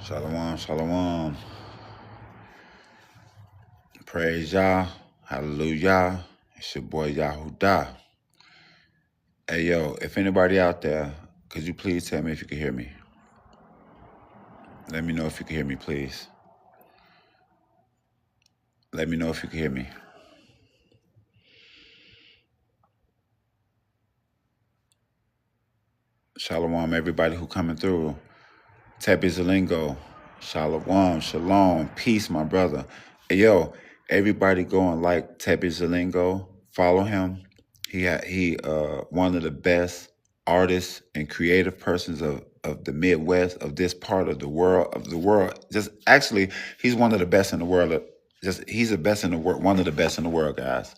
Shalom, shalom. Praise Yah. Hallelujah. It's your boy Yahudah. Hey, yo, if anybody out there, could you please tell me if you can hear me? Let me know if you can hear me, please. Let me know if you can hear me. Shalom, everybody who coming through. Tepi Zalingo. Shalom, shalom. Peace, my brother. Hey, yo, everybody go and like Tepi Zalingo. Follow him. He one of the best artists and creative persons of the Midwest, of this part of the world. Just actually, he's one of the best in the world. He's the best in the world, one of the best in the world, guys.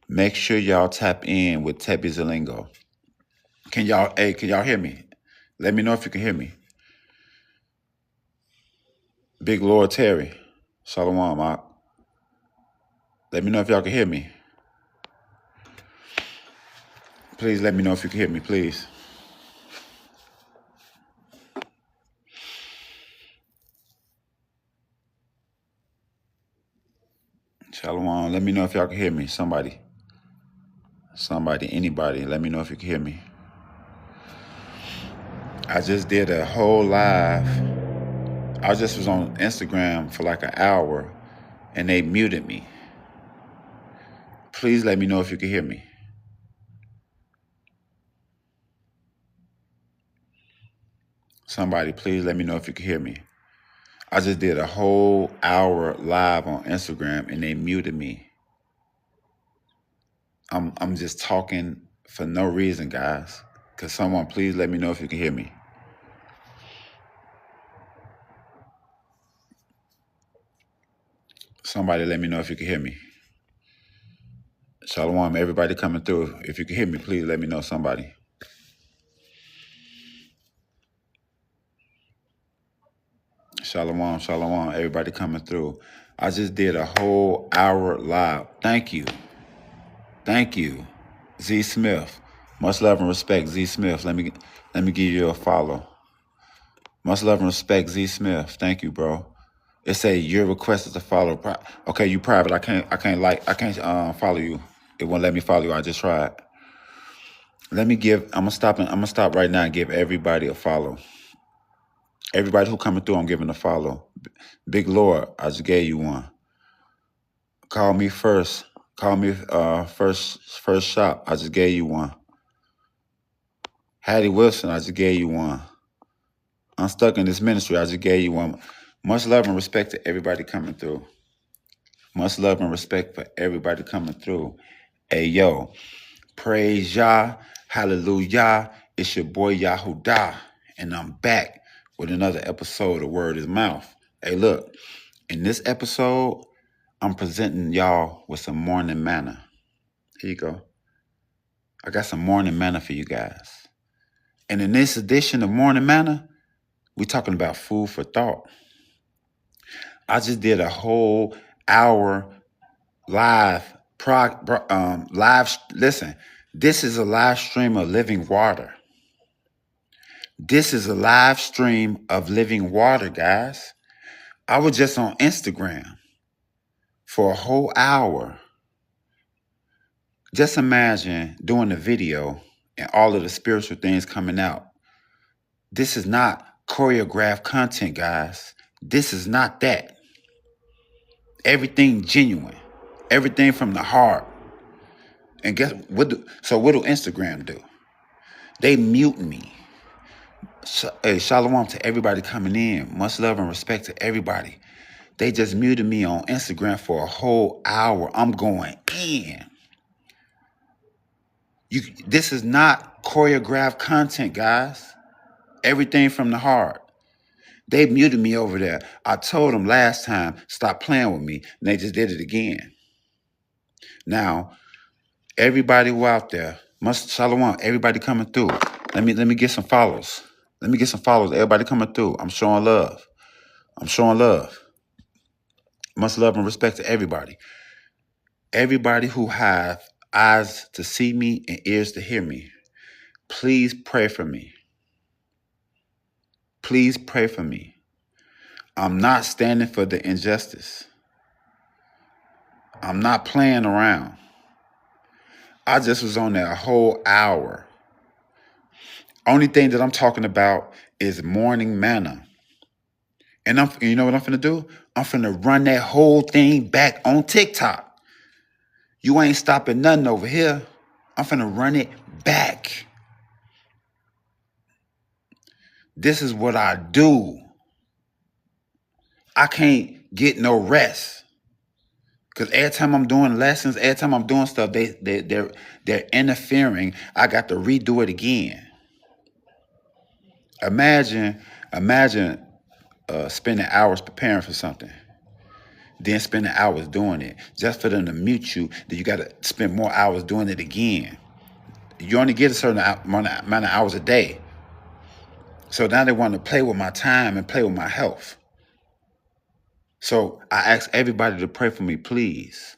Make sure y'all tap in with Tepi Zalingo. Can y'all hear me? Let me know if you can hear me. Big Lord Terry. Shalom, Mark. Let me know if y'all can hear me. Please let me know if you can hear me, please. Shalom. Let me know if y'all can hear me. Somebody, anybody. Let me know if you can hear me. I just did a whole live. I just was on Instagram for like an hour, and they muted me. Please let me know if you can hear me. Somebody, please let me know if you can hear me. I just did a whole hour live on Instagram, and they muted me. I'm just talking for no reason, guys. Could someone please let me know if you can hear me? Somebody let me know if you can hear me. Shalom, everybody coming through. If you can hear me, please let me know, somebody. Shalom, shalom, everybody coming through. I just did a whole hour live. Thank you. Thank you. Z Smith. Much love and respect, Z Smith. Let me give you a follow. Much love and respect, Z Smith. Thank you, bro. It say you're requested to follow. Okay, you private. I can't follow you. It won't let me follow you. I just tried. I'm gonna stop right now and give everybody a follow. Everybody who coming through, I'm giving a follow. Big Lord, I just gave you one. Call me first. Call me first shop. I just gave you one. Hattie Wilson, I just gave you one. I'm stuck in this ministry. I just gave you one. Much love and respect to everybody coming through. Much love and respect for everybody coming through. Hey, yo, praise Yah, hallelujah. It's your boy Yahudah, and I'm back with another episode of Word is Mouth. Hey, look, in this episode, I'm presenting y'all with some morning manna. Here you go. I got some morning manna for you guys. And in this edition of Morning Manna, we're talking about food for thought. I just did a whole hour live. Listen, this is a live stream of living water. This is a live stream of living water, guys. I was just on Instagram for a whole hour. Just imagine doing a video and all of the spiritual things coming out. This is not choreographed content, guys. This is not that. Everything genuine. Everything from the heart. And guess what? What do Instagram do? They mute me. Hey, shalom to everybody coming in. Much love and respect to everybody. They just muted me on Instagram for a whole hour. I'm going in. This is not choreographed content, guys. Everything from the heart. They muted me over there. I told them last time, stop playing with me, and they just did it again. Now, everybody who out there, much shalom, everybody coming through. Let me get some follows. Let me get some follows. Everybody coming through. I'm showing love. I'm showing love. Much love and respect to everybody. Everybody who have eyes to see me and ears to hear me, please pray for me. Please pray for me. I'm not standing for the injustice. I'm not playing around. I just was on there a whole hour. Only thing that I'm talking about is morning manna. And you know what I'm finna do? I'm finna run that whole thing back on TikTok. You ain't stopping nothing over here. I'm finna run it back. This is what I do. I can't get no rest. Cause every time I'm doing lessons, every time I'm doing stuff, they're interfering. I got to redo it again. Imagine spending hours preparing for something, then spending hours doing it. Just for them to mute you, then you got to spend more hours doing it again. You only get a certain amount of hours a day. So now they want to play with my time and play with my health. So I ask everybody to pray for me, please.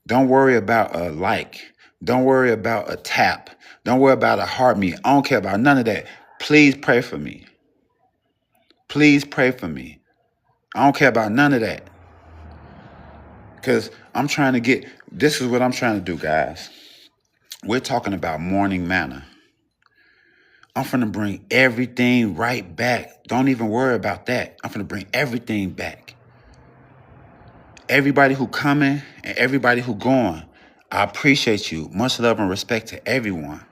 Don't worry about a like. Don't worry about a tap. Don't worry about a heart me. I don't care about none of that. Please pray for me. Please pray for me. I don't care about none of that. Because I'm trying to this is what I'm trying to do, guys. We're talking about morning manna. I'm finna bring everything right back. Don't even worry about that. I'm finna bring everything back. Everybody who coming and everybody who going, I appreciate you. Much love and respect to everyone.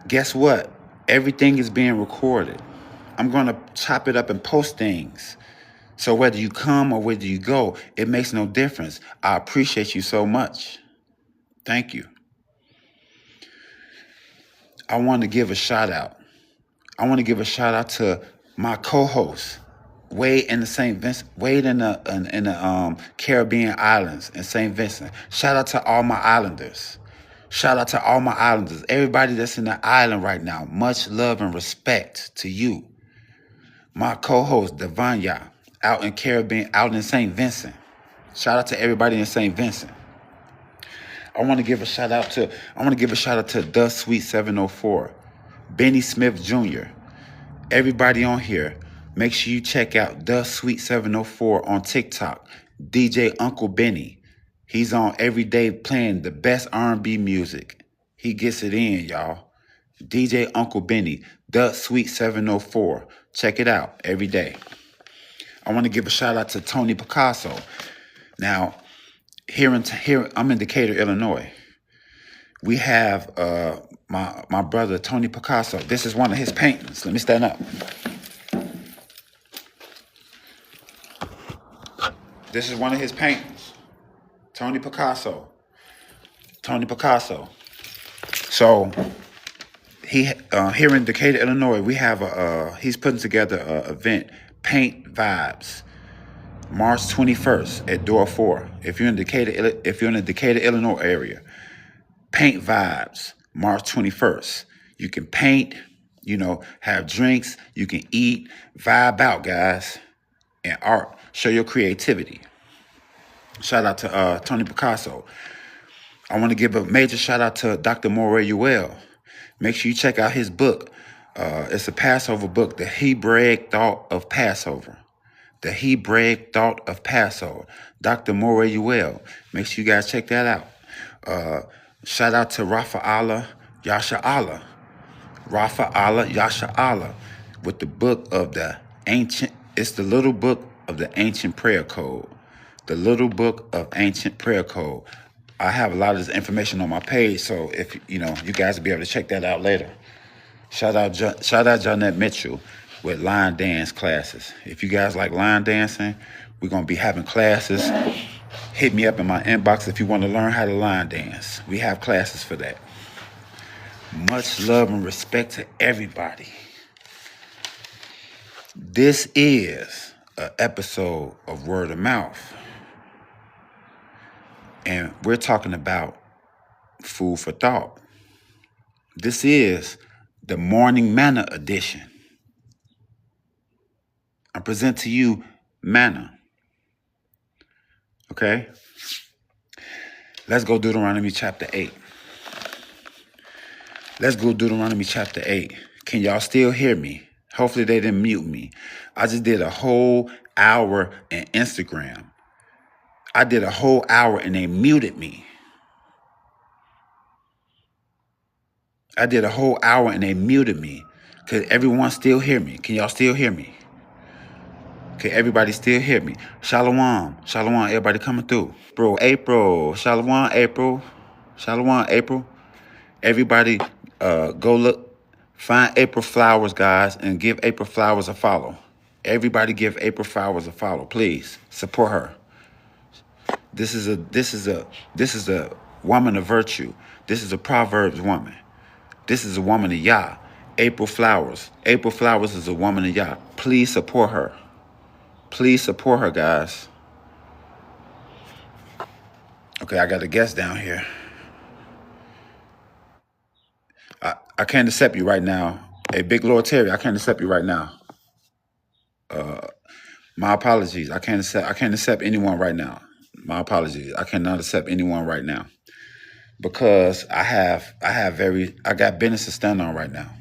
Guess what? Everything is being recorded. I'm going to chop it up and post things. So whether you come or whether you go, it makes no difference. I appreciate you so much. Thank you. I want to give a shout out. I want to give a shout out to my co-host, Wade in the St. Vincent, Wade in the Caribbean islands in St. Vincent. Shout out to all my islanders. Shout out to all my islanders. Everybody that's in the island right now. Much love and respect to you. My co-host, Devanya, out in Caribbean, out in St. Vincent. Shout out to everybody in St. Vincent. I want to give a shout out to The Sweet 704, Benny Smith Jr. Everybody on here, make sure you check out The Sweet 704 on TikTok. DJ Uncle Benny. He's on every day playing the best R&B music. He gets it in, y'all. DJ Uncle Benny, The Sweet 704. Check it out every day. I want to give a shout out to Tony Picasso. Now, here I'm in Decatur, Illinois. We have my brother Tony Picasso. This is one of his paintings. Let me stand up. This is one of his paintings. Tony Picasso. So he here in Decatur, Illinois, we have he's putting together an event, Paint Vibes, March 21st at Door 4. If you're in the Decatur, Illinois area, Paint Vibes, March 21st. You can paint, have drinks, you can eat, vibe out, guys, and art. Show your creativity. Shout out to Tony Picasso. I want to give a major shout out to Dr. Moray. Make sure you check out his book. It's a Passover book, The Hebraic Thought of Passover. The Hebraic Thought of Passover. Dr. Moray. Make sure you guys check that out. Shout out to Rafa'Allah Yasha'Allah. Rafa'Allah Yasha'Allah with the book of the ancient, it's the little book of the ancient prayer code. The little book of ancient prayer code. I have a lot of this information on my page, so if you guys will be able to check that out later. Shout out Jonette Mitchell with line dance classes. If you guys like line dancing, we're gonna be having classes. Hit me up in my inbox if you want to learn how to line dance. We have classes for that. Much love and respect to everybody. This is an episode of Word of Mouth. And we're talking about food for thought. This is the Morning Manna edition. I present to you manna. Okay? Let's go Deuteronomy chapter 8. Let's go Deuteronomy chapter 8. Can y'all still hear me? Hopefully they didn't mute me. I just did a whole hour in Instagram. I did a whole hour and they muted me. I did a whole hour and they muted me. Could everyone still hear me? Can y'all still hear me? Can everybody still hear me? Shalom. Shalom. Everybody coming through. Bro, April. Shalom, April. Shalom, April. Everybody go look. Find April Flowers, guys, and give April Flowers a follow. Everybody give April Flowers a follow. Please support her. This is a woman of virtue. This is a Proverbs woman. This is a woman of Yah. April Flowers. April Flowers is a woman of Yah. Please support her. Please support her, guys. Okay, I got a guest down here. I can't accept you right now. Hey, Big Lord Terry, I can't accept you right now. My apologies. I can't accept anyone right now. My apologies. I cannot accept anyone right now. Because I got business to stand on right now.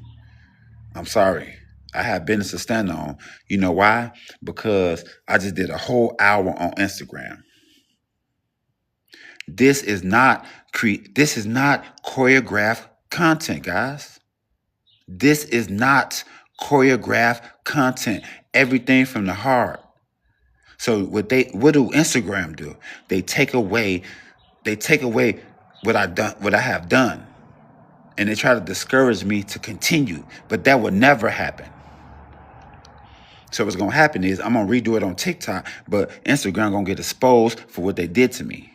I'm sorry. I have business to stand on. You know why? Because I just did a whole hour on Instagram. This is not choreographed content, guys. This is not choreographed content. Everything from the heart. So what do Instagram do? They take away what I have done. And they try to discourage me to continue. But that would never happen. So what's gonna happen is I'm gonna redo it on TikTok, but Instagram gonna get exposed for what they did to me.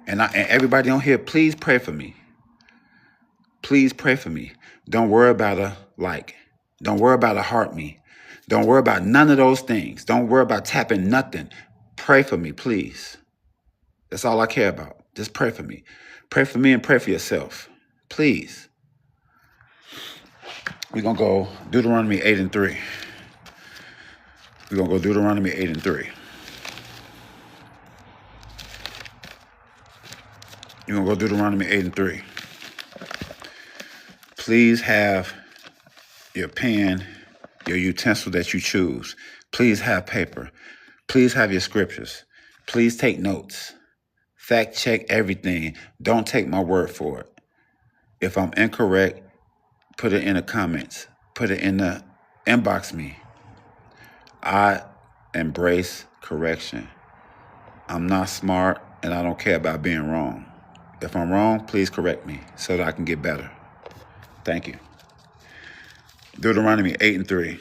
And everybody on here, please pray for me. Please pray for me. Don't worry about a like. Don't worry about a heart me. Don't worry about none of those things. Don't worry about tapping nothing. Pray for me, please. That's all I care about. Just pray for me. Pray for me and pray for yourself. Please. We're going to go Deuteronomy 8 and 3. We're going to go Deuteronomy 8 and 3. We're going to go Deuteronomy 8 and 3. Please have your pen, your utensil that you choose. Please have paper. Please have your scriptures. Please take notes. Fact check everything. Don't take my word for it. If I'm incorrect, put it in the comments. Put it in the inbox me. I embrace correction. I'm not smart and I don't care about being wrong. If I'm wrong, please correct me so that I can get better. Thank you. Deuteronomy 8 and 3.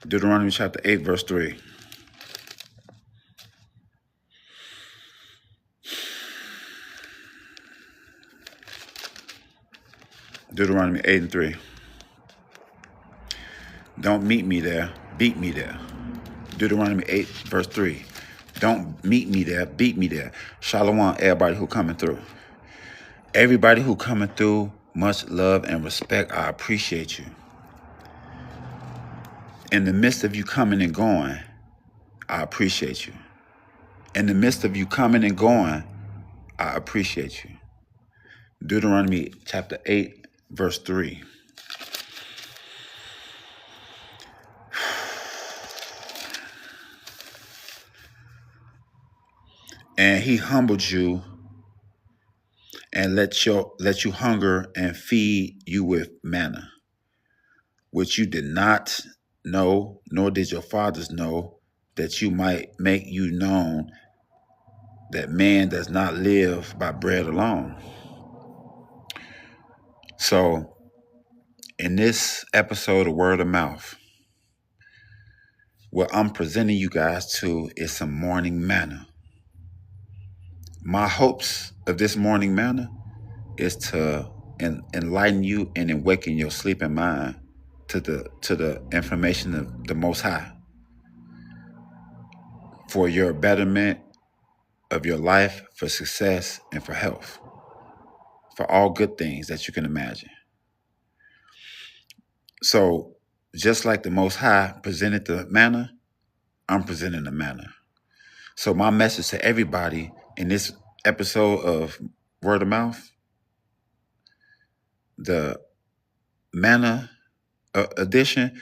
Deuteronomy chapter 8, verse 3. Deuteronomy 8 and 3. Don't meet me there, beat me there. Deuteronomy 8, verse 3. Don't meet me there, beat me there. Shalom, everybody who coming through. Everybody who coming through, much love and respect. I appreciate you. In the midst of you coming and going, I appreciate you. In the midst of you coming and going, I appreciate you. Deuteronomy chapter 8, verse 3. And he humbled you and let you hunger and feed you with manna, which you did not know, nor did your fathers know, that you might make you known that man does not live by bread alone. So in this episode of Word of Mouth, what I'm presenting you guys to is some morning manna. My hopes of this morning manna is to enlighten you and awaken your sleeping mind to the information of the Most High for your betterment of your life, for success, and for health, for all good things that you can imagine. So just like the Most High presented the manna, I'm presenting the manna. So my message to everybody in this episode of Word of Mouth, the manna edition,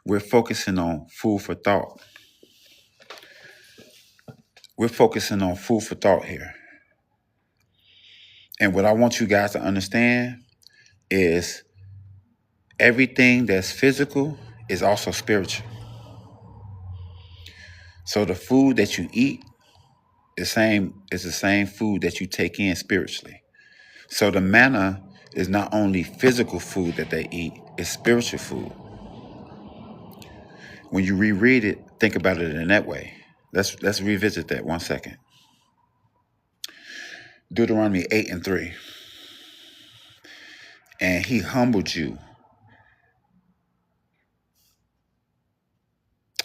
we're focusing on food for thought. We're focusing on food for thought here. And what I want you guys to understand is everything that's physical is also spiritual. So the food that you eat is the same food that you take in spiritually. So the manna is not only physical food that they eat, it's spiritual food. When you reread it, think about it in that way. Let's revisit that 1 second. Deuteronomy 8:3. And he humbled you.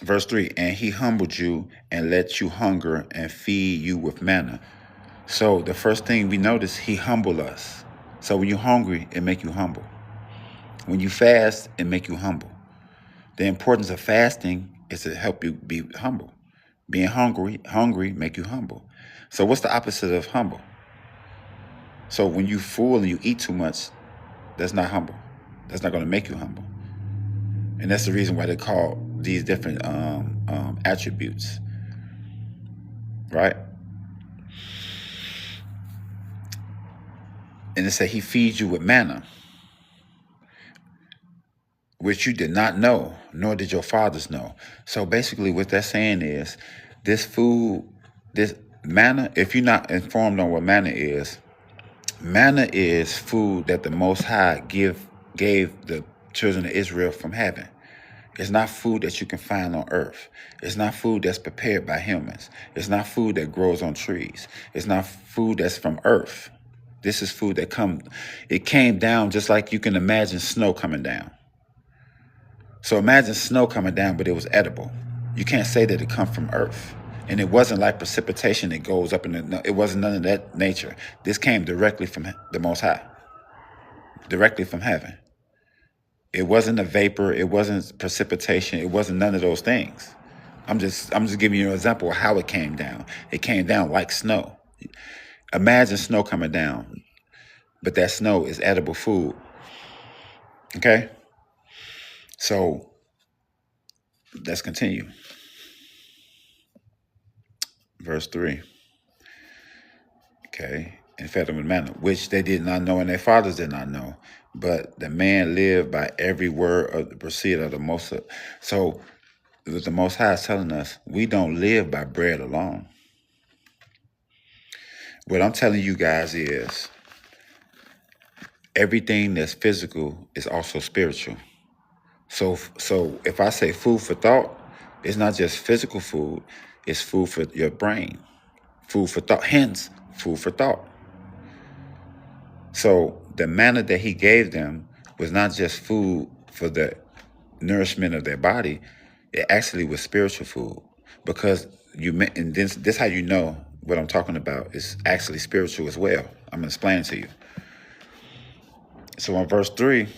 Verse 3, and he humbled you and let you hunger and feed you with manna. So the first thing we notice, he humbled us. So when you're hungry, it make you humble. When you fast, it make you humble. The importance of fasting is to help you be humble. Being hungry make you humble. So what's the opposite of humble? So when you full and you eat too much, that's not humble. That's not going to make you humble. And that's the reason why they call these different attributes, right? And it said he feeds you with manna, which you did not know, nor did your fathers know. So basically what that's saying is this food, this manna, if you're not informed on what manna is food that the Most High gave the children of Israel from heaven. It's not food that you can find on earth. It's not food that's prepared by humans. It's not food that grows on trees. It's not food that's from earth. This is food that it came down just like you can imagine snow coming down. So imagine snow coming down, but it was edible. You can't say that it come from earth. And it wasn't like precipitation that goes up it wasn't none of that nature. This came directly from the Most High, directly from heaven. It wasn't a vapor. It wasn't precipitation. It wasn't none of those things. I'm just giving you an example of how it came down. It came down like snow. Imagine snow coming down, but that snow is edible food. Okay? So let's continue. Verse 3. Okay. And fed them with manna, which they did not know and their fathers did not know. But the man lived by every word of the proceed of the Most High. So the Most High is telling us we don't live by bread alone. What I'm telling you guys is everything that's physical is also spiritual. So if I say food for thought, it's not just physical food, it's food for your brain. Food for thought, hence food for thought. So the manna that he gave them was not just food for the nourishment of their body, it actually was spiritual food. Because and this how you know what I'm talking about is actually spiritual as well. I'm gonna explain it to you. So in verse 3,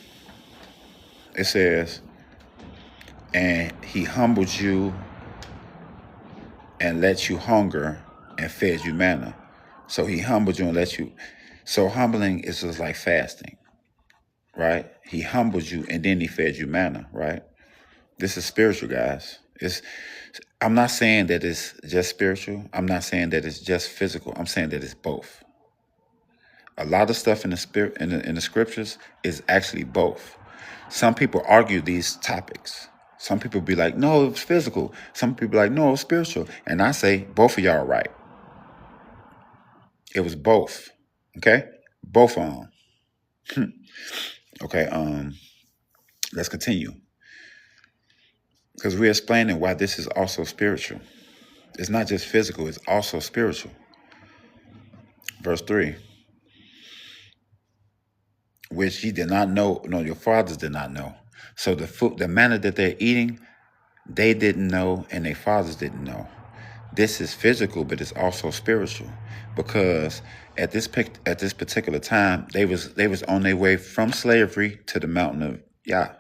it says, and he humbled you and let you hunger and fed you manna. So he humbled you and let you. So humbling is just like fasting, right? He humbled you and then he fed you manna, right? This is spiritual, guys. I'm not saying that it's just spiritual. I'm not saying that it's just physical. I'm saying that it's both. A lot of stuff in the spirit in the scriptures is actually both. Some people argue these topics. Some people be like, no, it's physical. Some people like, no, it's spiritual. And I say, both of y'all are right. It was both. Okay? Both of them. Okay, let's continue. Because we're explaining why this is also spiritual. It's not just physical, it's also spiritual. Verse 3. Which ye did not know, no, your fathers did not know. So the manna that they're eating, they didn't know and their fathers didn't know. This is physical, but it's also spiritual, because at this particular time, they was on their way from slavery to the mountain of Yah.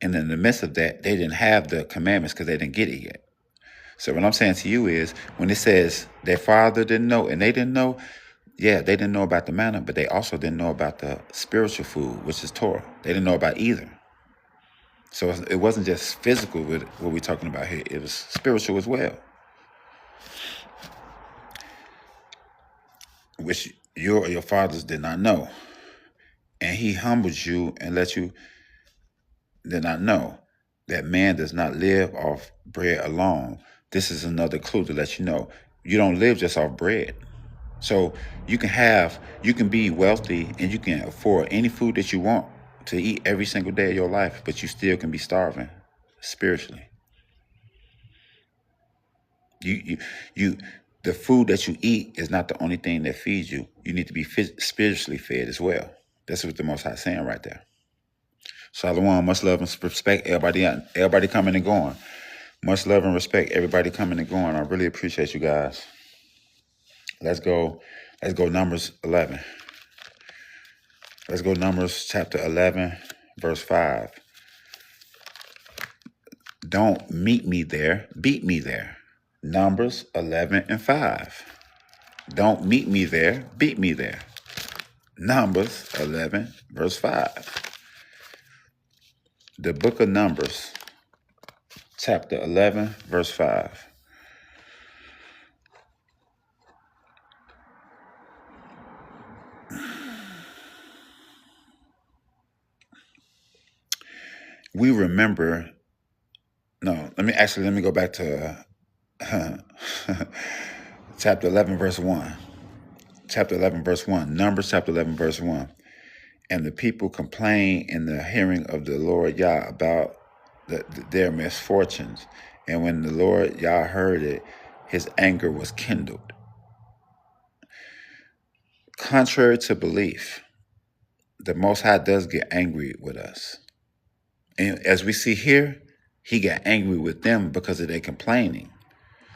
And in the midst of that, they didn't have the commandments because they didn't get it yet. So what I'm saying to you is, when it says their father didn't know and they didn't know, Yeah, they didn't know about the manna, but they also didn't know about the spiritual food, which is Torah. They didn't know about either. So it wasn't just physical with what we're talking about here. It was spiritual as well, which your fathers did not know. And he humbled you and let you did not know that man does not live off bread alone. This is another clue to let you know you don't live just off bread. So you can be wealthy and you can afford any food that you want to eat every single day of your life, but you still can be starving spiritually. You, the food that you eat is not the only thing that feeds you. You need to be spiritually fed as well. That's what the Most High is saying right there. Shalom, much love and respect. Everybody coming and going. Much love and respect. Everybody coming and going. I really appreciate you guys. Let's go. Let's go. Numbers 11. Let's go. Numbers chapter 11, verse 5. Don't meet me there. Beat me there. Numbers 11 and 5. Don't meet me there. Beat me there. Numbers 11, verse 5. The book of Numbers, chapter 11, verse 5. We remember, no, let me go back to chapter 11, verse 1. Chapter 11, verse 1. Numbers chapter 11, verse 1. And the people complained in the hearing of the Lord Yah about their misfortunes. And when the Lord Yah heard it, his anger was kindled. Contrary to belief, the Most High does get angry with us. And as we see here, he got angry with them because of their complaining.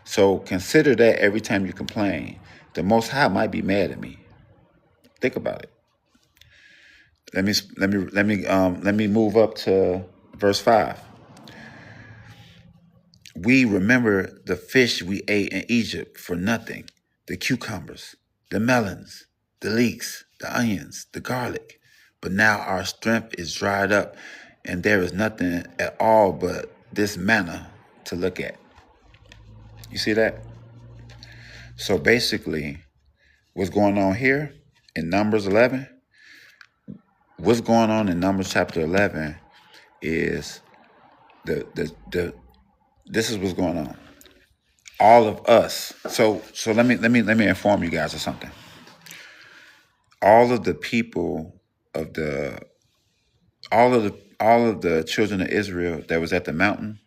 So consider that every time you complain, the Most High might be mad at me. Think about it. Let me move up to verse 5. We remember the fish we ate in Egypt for nothing, the cucumbers, the melons, the leeks, the onions, the garlic. But now our strength is dried up, and there is nothing at all but this manna to look at. You see that? So basically, what's going on here in Numbers 11? What's going on in Numbers chapter 11 is this is what's going on. All of us. So let me inform you guys of something. All of the people of the all of the children of Israel that was at the mountain,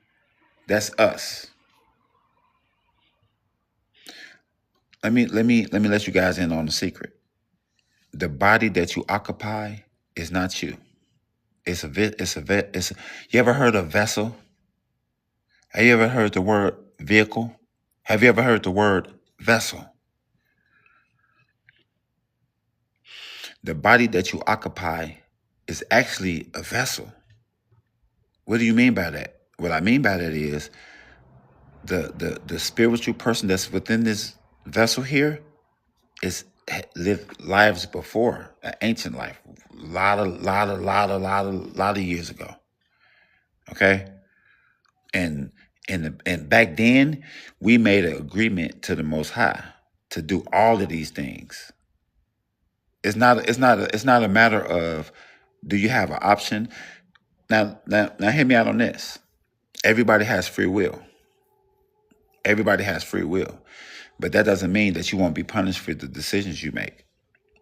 that's us. Let me let you guys in on the secret. The body that you occupy is not you. You ever heard of vessel? Have you ever heard the word vehicle? Have you ever heard the word vessel? The body that you occupy is actually a vessel. What do you mean by that? What I mean by that is the spiritual person that's within this vessel here is lived lives before, an ancient life, lot of years ago. Okay, and back then we made an agreement to the Most High to do all of these things. It's not a matter of do you have an option. Now hear me out on this. Everybody has free will. Everybody has free will. But that doesn't mean that you won't be punished for the decisions you make.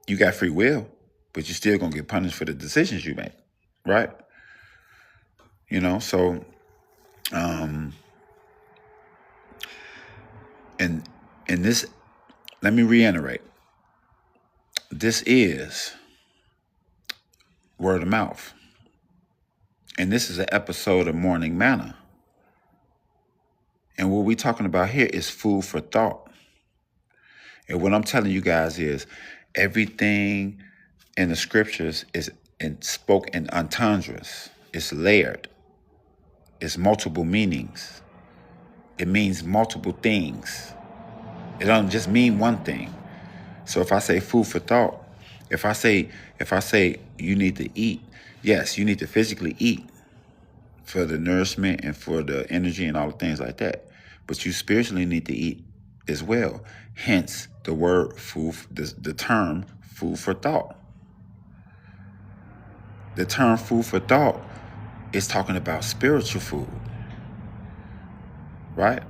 You got free will, but you're still going to get punished for the decisions you make, right? You know, so, and this, let me reiterate, this is word of mouth. And this is an episode of Morning Manna. And what we're talking about here is food for thought. And what I'm telling you guys is everything in the scriptures is spoke in entendres. It's layered. It's multiple meanings. It means multiple things. It doesn't just mean one thing. So if I say food for thought, if I say you need to eat, yes, you need to physically eat for the nourishment and for the energy and all the things like that. But you spiritually need to eat as well. Hence the word food, the term food for thought. The term food for thought is talking about spiritual food, right?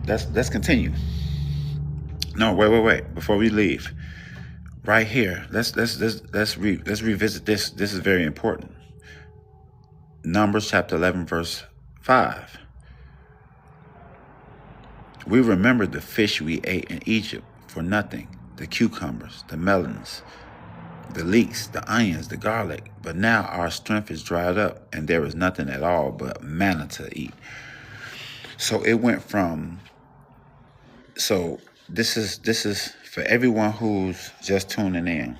Let's continue. No, wait. Before we leave, right here, let's revisit this. This is very important. Numbers chapter 11, verse 5. We remember the fish we ate in Egypt for nothing, the cucumbers, the melons, the leeks, the onions, the garlic. But now our strength is dried up, and there is nothing at all but manna to eat. So it went from. So this is for everyone who's just tuning in.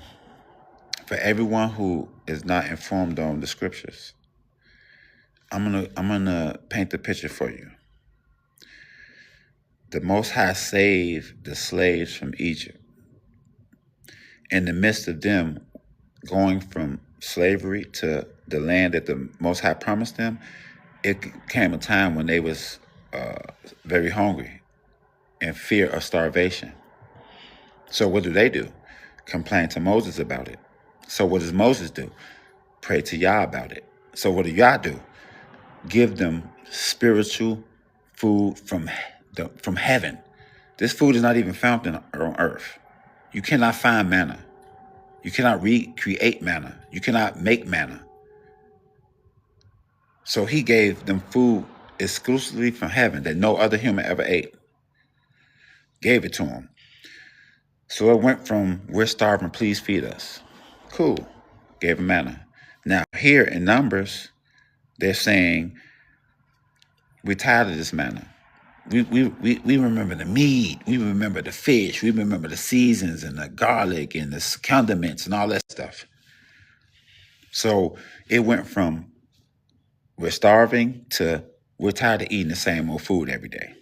For everyone who is not informed on the scriptures, I'm gonna paint the picture for you. The Most High saved the slaves from Egypt. In the midst of them going from slavery to the land that the Most High promised them, it came a time when they was very hungry and fear of starvation. So what do? Complain to Moses about it. So what does Moses do? Pray to Yah about it. So what do Yah do? Give them spiritual food from heaven. This food is not even found on earth. You cannot find manna. You cannot recreate manna. You cannot make manna. So he gave them food exclusively from heaven that no other human ever ate. Gave it to them. So it went from, we're starving, please feed us. Cool. Gave them manna. Now here in Numbers, they're saying, we're tired of this manna. We remember the meat. We remember the fish. We remember the seasons and the garlic and the condiments and all that stuff. So it went from we're starving to we're tired of eating the same old food every day.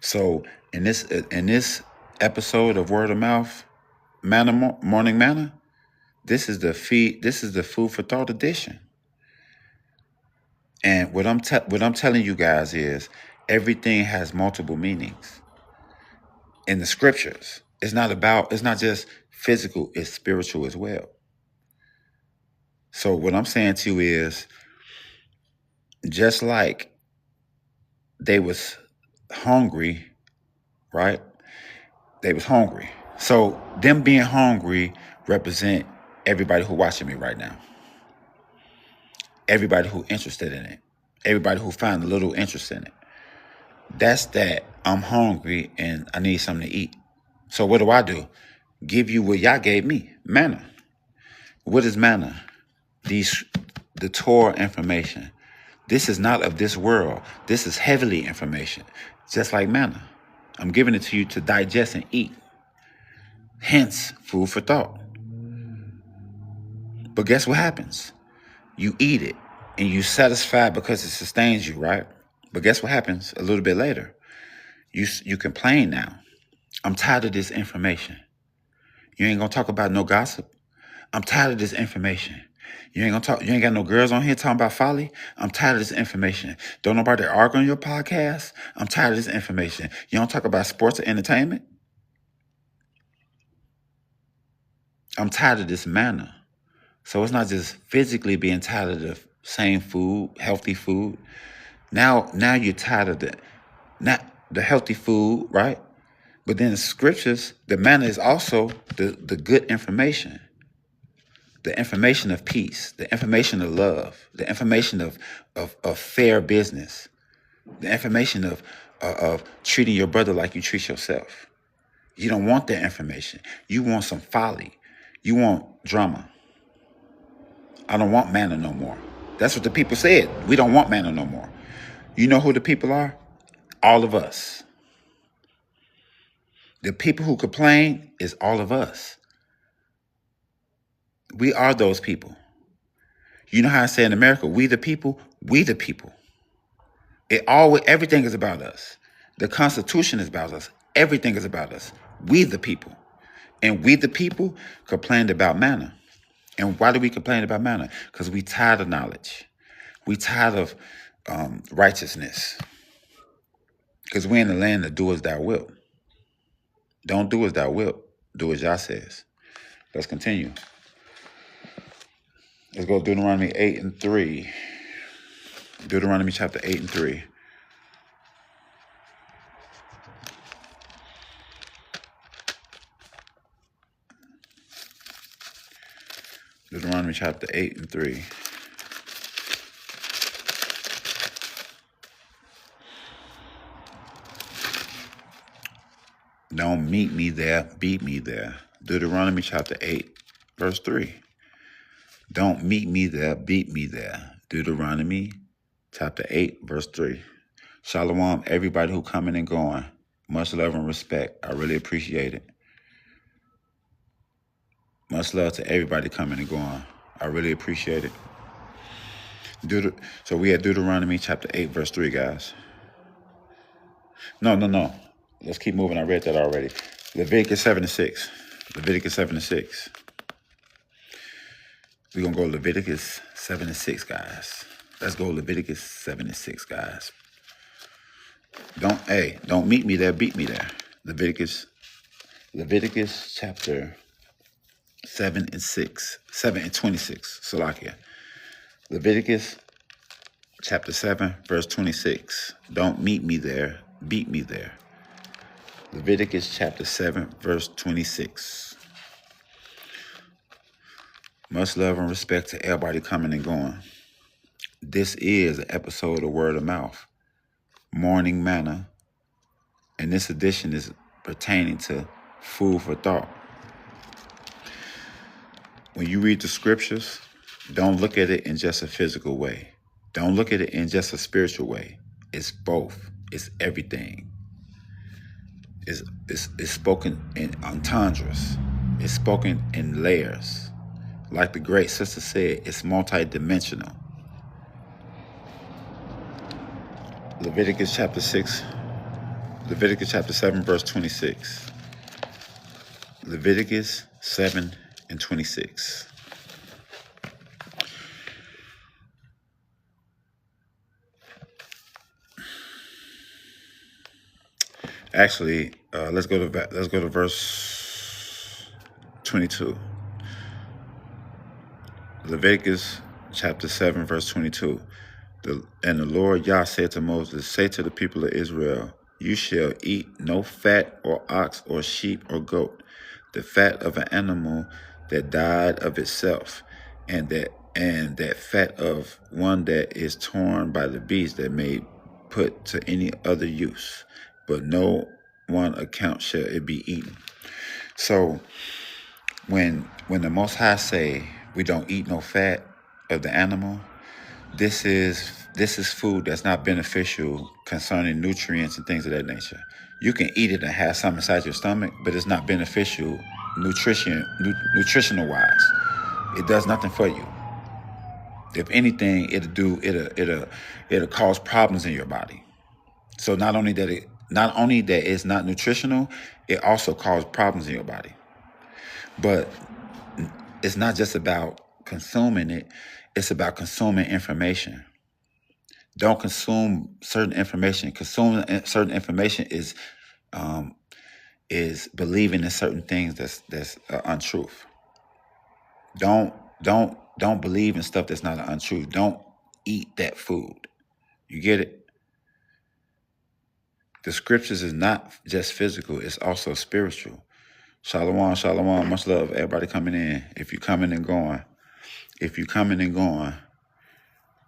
So in this episode of Word of Mouth, Morning Manna, this is the food for thought edition. And what I'm telling you guys is everything has multiple meanings in the scriptures. It's not just physical, it's spiritual as well. So what I'm saying to you is, just like they was hungry, right? They was hungry. So them being hungry represent everybody who watching me right now. Everybody who interested in it. Everybody who find a little interest in it. That's that I'm hungry and I need something to eat. So what do? Give you what Yah gave me, manna. What is manna? The Torah information. This is not of this world. This is heavenly information, just like manna. I'm giving it to you to digest and eat. Hence, food for thought. But guess what happens? You eat it and you're satisfied because it sustains you, right? But guess what happens a little bit later? You complain now. I'm tired of this information. You ain't gonna talk about no gossip. I'm tired of this information. You ain't got no girls on here talking about folly. I'm tired of this information. Don't nobody argue on your podcast. I'm tired of this information. You don't talk about sports or entertainment. I'm tired of this manna. So it's not just physically being tired of the same food, healthy food. Now you're tired of the healthy food, right? But then the scriptures, the manna is also the good information. The information of peace, the information of love, the information of fair business, the information of treating your brother like you treat yourself. You don't want that information. You want some folly. You want drama. I don't want manna no more. That's what the people said. We don't want manna no more. You know who the people are? All of us. The people who complain is all of us. We are those people. You know how I say in America, we the people, we the people. Everything is about us. The Constitution is about us. Everything is about us. We the people. And we the people complained about manna. And why do we complain about manna? Because we tired of knowledge. We tired of righteousness. Because we're in the land of do as thou wilt. Don't do as thou wilt. Do as Yah says. Let's continue. Let's go to Deuteronomy 8 and 3. Deuteronomy chapter 8 and 3. Deuteronomy chapter 8 and 3. Don't meet me there, beat me there. Deuteronomy chapter 8, verse 3. Don't meet me there, beat me there. Deuteronomy chapter 8, verse 3. Shalom, everybody who coming and going. Much love and respect. I really appreciate it. Much love to everybody coming and going. I really appreciate it. So we had Deuteronomy chapter 8, verse 3, guys. No. Let's keep moving. I read that already. Leviticus 7 and 6. Leviticus 7 and 6. We're going to go Leviticus 7 and 6, guys. Let's go Leviticus 7 and 6, guys. Don't meet me there, beat me there. Leviticus chapter 7 and 6. 7 and 26. Salakia. Leviticus chapter 7, verse 26. Don't meet me there, beat me there. Leviticus chapter 7, verse 26. Much love and respect to everybody coming and going. This is an episode of Word of Mouth, Morning Manna, and this edition is pertaining to food for thought. When you read the scriptures, don't look at it in just a physical way. Don't look at it in just a spiritual way. It's both. It's everything. It's spoken in entendres. It's spoken in layers. Like the great sister said, it's multidimensional. Leviticus chapter 7, verse 26. Leviticus 7 and 26. Actually, let's go to verse 22. Leviticus chapter 7, verse 22. And the Lord Yah said to Moses, say to the people of Israel, you shall eat no fat or ox or sheep or goat, the fat of an animal that died of itself, and that fat of one that is torn by the beast that may put to any other use, but no one account shall it be eaten. So when the Most High say we don't eat no fat of the animal, this is food that's not beneficial concerning nutrients and things of that nature. You can eat it and have something inside your stomach, but it's not beneficial nutritional wise. It does nothing for you. If anything, it'll cause problems in your body. So not only that it's not nutritional, it also causes problems in your body. But it's not just about consuming it, it's about consuming information. Don't consume certain information. Consuming certain information is believing in certain things that's untruth. Don't believe in stuff that's not an untruth. Don't eat that food. You get it? The scriptures is not just physical, it's also spiritual. Shalom, shalom. Much love, everybody coming in. If you're coming and going,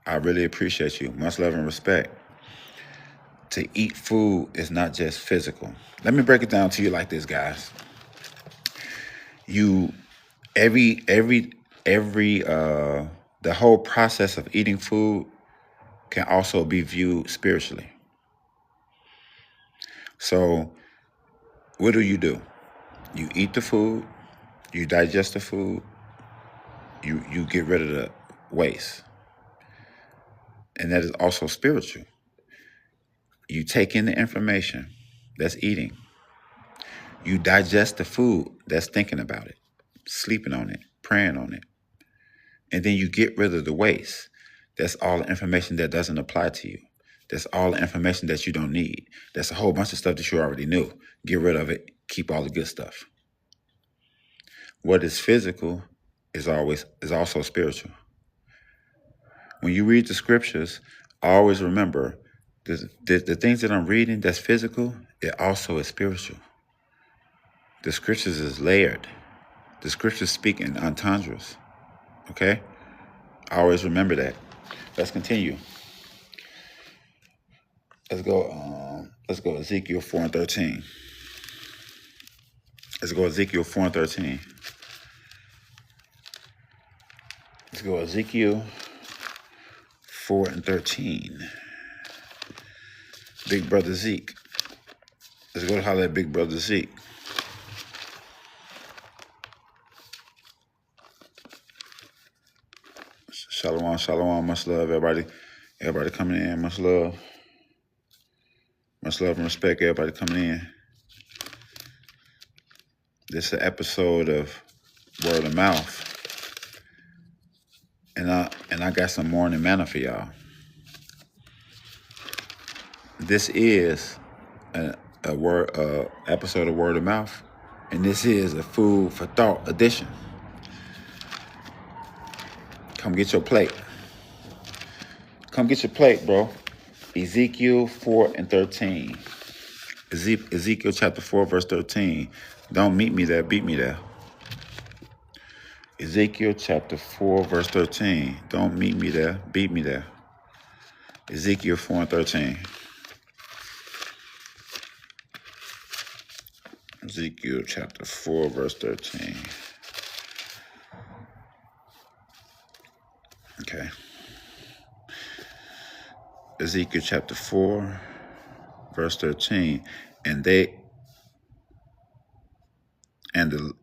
I really appreciate you. Much love and respect. To eat food is not just physical. Let me break it down to you like this, guys. The whole process of eating food can also be viewed spiritually. So what do? You eat the food, you digest the food, you get rid of the waste. And that is also spiritual. You take in the information, that's eating. You digest the food, that's thinking about it, sleeping on it, praying on it. And then you get rid of the waste. That's all the information that doesn't apply to you. That's all the information that you don't need. That's a whole bunch of stuff that you already knew. Get rid of it, keep all the good stuff. What is physical is also spiritual. When you read the scriptures, always remember the things that I'm reading that's physical, it also is spiritual. The scriptures is layered. The scriptures speak in entendres. Okay? Always remember that. Let's continue. Let's go Ezekiel 4 and 13. Let's go Ezekiel 4 and 13. Let's go Ezekiel 4 and 13. Big brother Zeke. Let's go to holler at big brother Zeke. Shalom, shalom, much love, everybody. Everybody coming in, much love. Much love and respect, everybody coming in. This is an episode of Word of Mouth. And I got some morning manna for y'all. This is a episode of Word of Mouth, and this is a food for thought edition. Come get your plate. Come get your plate, bro. Ezekiel 4 and 13. Ezekiel chapter 4, verse 13. Don't meet me there, beat me there. Ezekiel chapter 4, verse 13. Don't meet me there, beat me there. Ezekiel 4 and 13. Ezekiel chapter 4, verse 13. Okay. Ezekiel chapter 4, verse 13. And the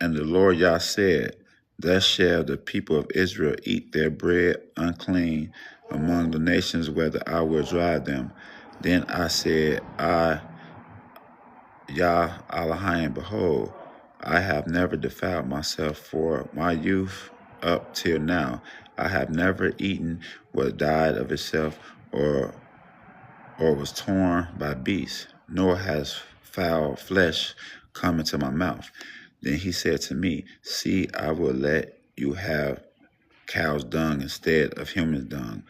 Lord Yah said, thus shall the people of Israel eat their bread unclean among the nations, whether I will drive them. Then I said, Yah Elohim, behold, I have never defiled myself for my youth up till now. I have never eaten what died of itself or was torn by beasts, nor has foul flesh come into my mouth. Then he said to me, see, I will let you have cow's dung instead of human dung,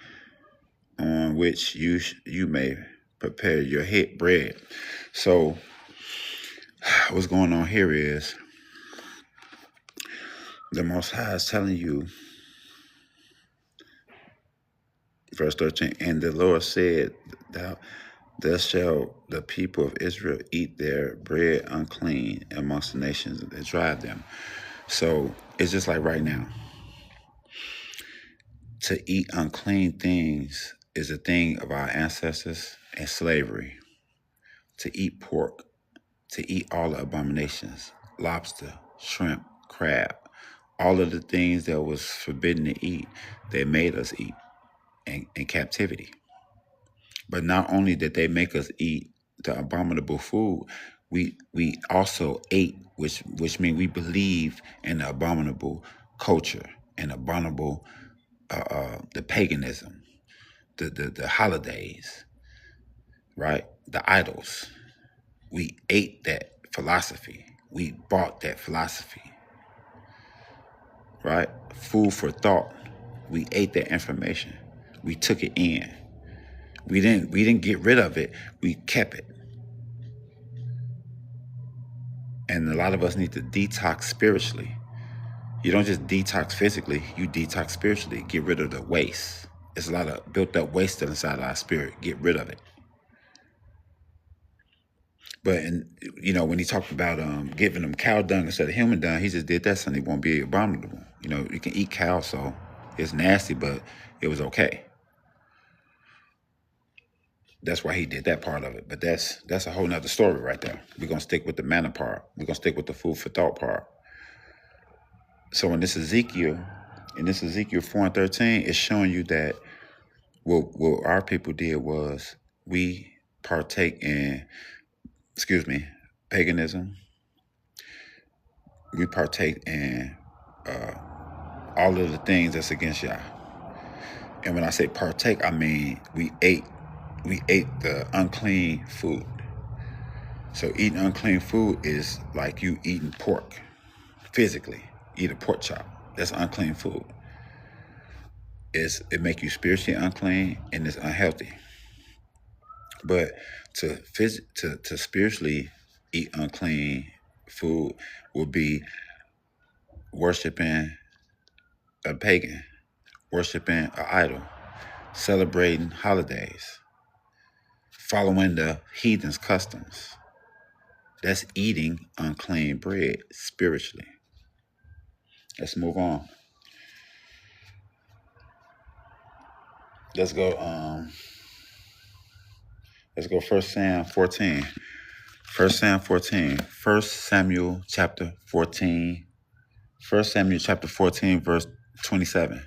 on which you may prepare your bread. So what's going on here is the Most High is telling you, verse 13, and the Lord said, thus shall the people of Israel eat their bread unclean amongst the nations that drive them. So it's just like right now. To eat unclean things is a thing of our ancestors and slavery. To eat pork, to eat all the abominations, lobster, shrimp, crab, all of the things that was forbidden to eat, they made us eat in captivity. But not only did they make us eat the abominable food, we also ate, which means we believe in the abominable culture and abominable the paganism, the holidays, right? The idols. We ate that philosophy. We bought that philosophy, right? Food for thought. We ate that information. We took it in. We didn't get rid of it. We kept it. And a lot of us need to detox spiritually. You don't just detox physically, you detox spiritually. Get rid of the waste. There's a lot of built up waste inside our spirit. Get rid of it. But when he talked about giving them cow dung instead of human dung, he just did that so it won't be abominable. You can eat cow, so it's nasty, but it was okay. That's why he did that part of it. But that's a whole nother story right there. We're gonna stick with the manna part. We're gonna stick with the food for thought part. So in this Ezekiel 4 and 13, it's showing you that what our people did was we partake in, paganism. We partake in all of the things that's against Yah. And when I say partake, I mean we ate the unclean food. So eating unclean food is like you eating pork physically. Eat a pork chop. That's unclean food. It make you spiritually unclean and it's unhealthy. But to spiritually eat unclean food would be worshiping a pagan, worshiping an idol, celebrating holidays, following the heathen's customs. That's eating unclean bread spiritually. Let's move on. Let's go. Let's go. First Samuel 14. First Samuel 14. First Samuel chapter 14. First Samuel chapter 14, verse 27.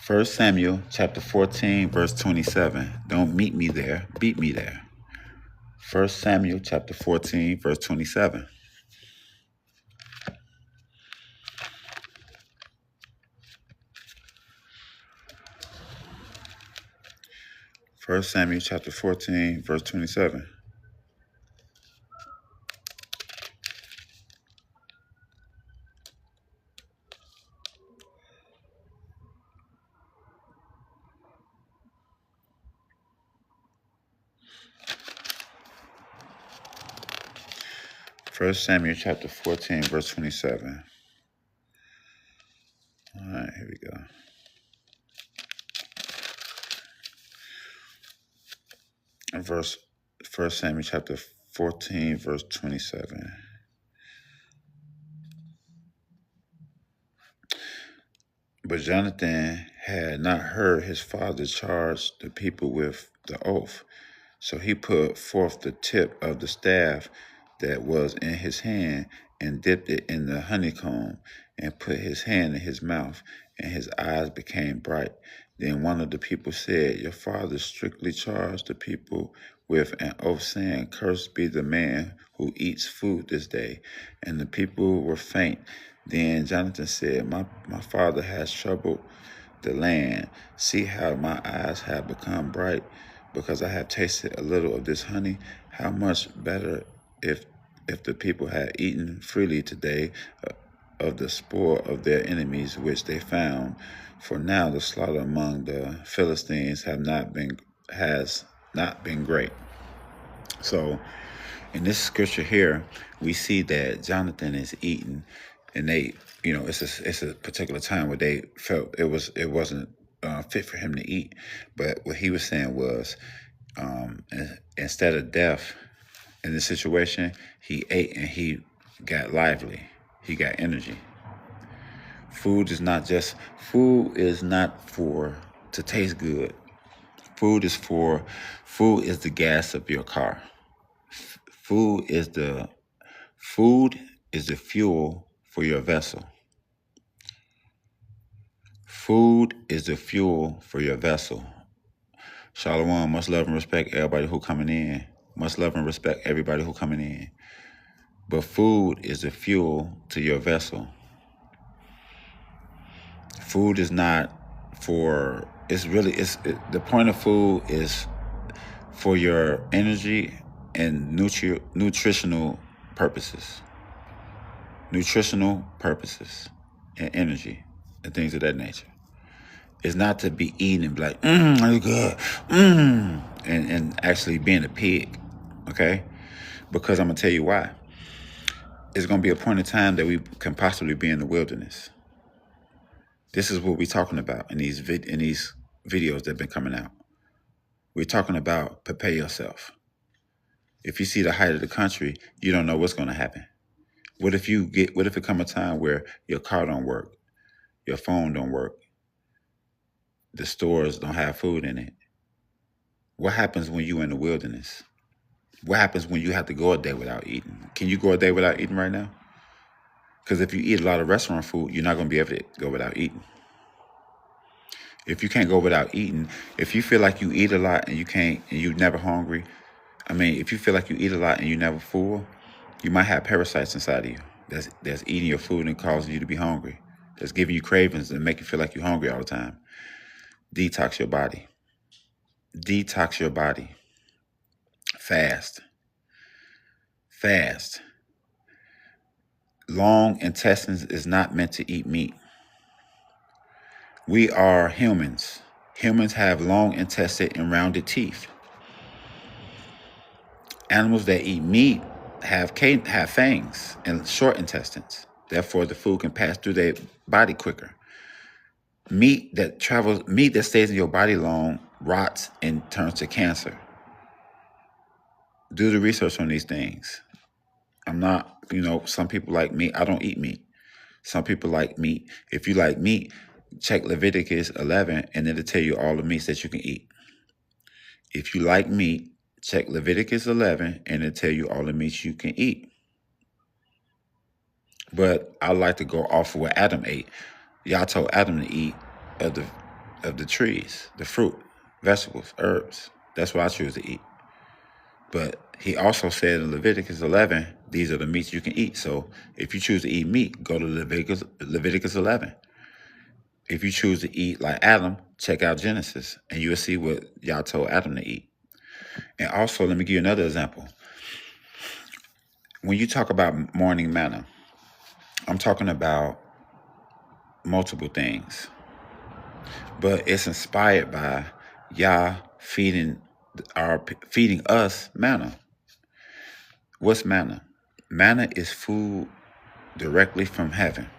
First Samuel chapter 14, verse 27. Don't meet me there. Beat me there. First Samuel chapter 14, verse 27. First Samuel chapter 14, verse 27. First Samuel chapter 14, verse 27. All right, here we go. First Samuel chapter 14, verse 27. But Jonathan had not heard his father charge the people with the oath. So he put forth the tip of the staff that was in his hand and dipped it in the honeycomb and put his hand in his mouth, and his eyes became bright. Then one of the people said, Your father strictly charged the people with an oath, saying, Cursed be the man who eats food this day. And the people were faint. Then Jonathan said, My father has troubled the land. See how my eyes have become bright, because I have tasted a little of this honey. How much better if the people had eaten freely today of the spoil of their enemies which they found. For now the slaughter among the Philistines has not been great. So in this scripture here, we see that Jonathan is eating, and they, it's a particular time where they felt it wasn't fit for him to eat. But what he was saying was, instead of death in this situation, he ate and he got lively. He got energy. Food is not for to taste good. Food is the gas of your car. Food is the fuel for your vessel. Food is the fuel for your vessel. Shalom, much love and respect everybody who coming in. Much love and respect everybody who coming in. But food is the fuel to your vessel. Food is not for, the point of food is for your energy and nutritional purposes. Nutritional purposes and energy and things of that nature. It's not to be eating and be like, that's good, and actually being a pig, okay? Because I'm going to tell you why. It's going to be a point in time that we can possibly be in the wilderness. This is what we're talking about in these videos that have been coming out. We're talking about prepare yourself. If you see the height of the country, you don't know what's going to happen. What if it come a time where your car don't work, your phone don't work, the stores don't have food in it? What happens when you're in the wilderness? What happens when you have to go a day without eating? Can you go a day without eating right now? Because if you eat a lot of restaurant food, you're not going to be able to go without eating. If you can't go without eating, if you feel like you eat a lot and you can't, and you never hungry, I mean, if you feel like you eat a lot and you never full, you might have parasites inside of you that's eating your food and causing you to be hungry. That's giving you cravings and make you feel like you're hungry all the time. Detox your body. Detox your body. Fast. Fast. Long intestines is not meant to eat meat. We are humans. Humans have long intestine and rounded teeth. Animals that eat meat have fangs and short intestines. Therefore, the food can pass through their body quicker. Meat that stays in your body long rots and turns to cancer. Do the research on these things. I'm not, some people like meat. I don't eat meat. Some people like meat. If you like meat, check Leviticus 11 and it'll tell you all the meats that you can eat. If you like meat, check Leviticus 11 and it'll tell you all the meats you can eat. But I like to go off of what Adam ate. Y'all told Adam to eat of the trees, the fruit, vegetables, herbs. That's what I choose to eat. But he also said in Leviticus 11, these are the meats you can eat. So if you choose to eat meat, go to Leviticus 11. If you choose to eat like Adam, check out Genesis, and you'll see what y'all told Adam to eat. And also, let me give you another example. When you talk about morning manna, I'm talking about multiple things. But it's inspired by Yah feeding us manna. What's manna? Manna is food directly from heaven.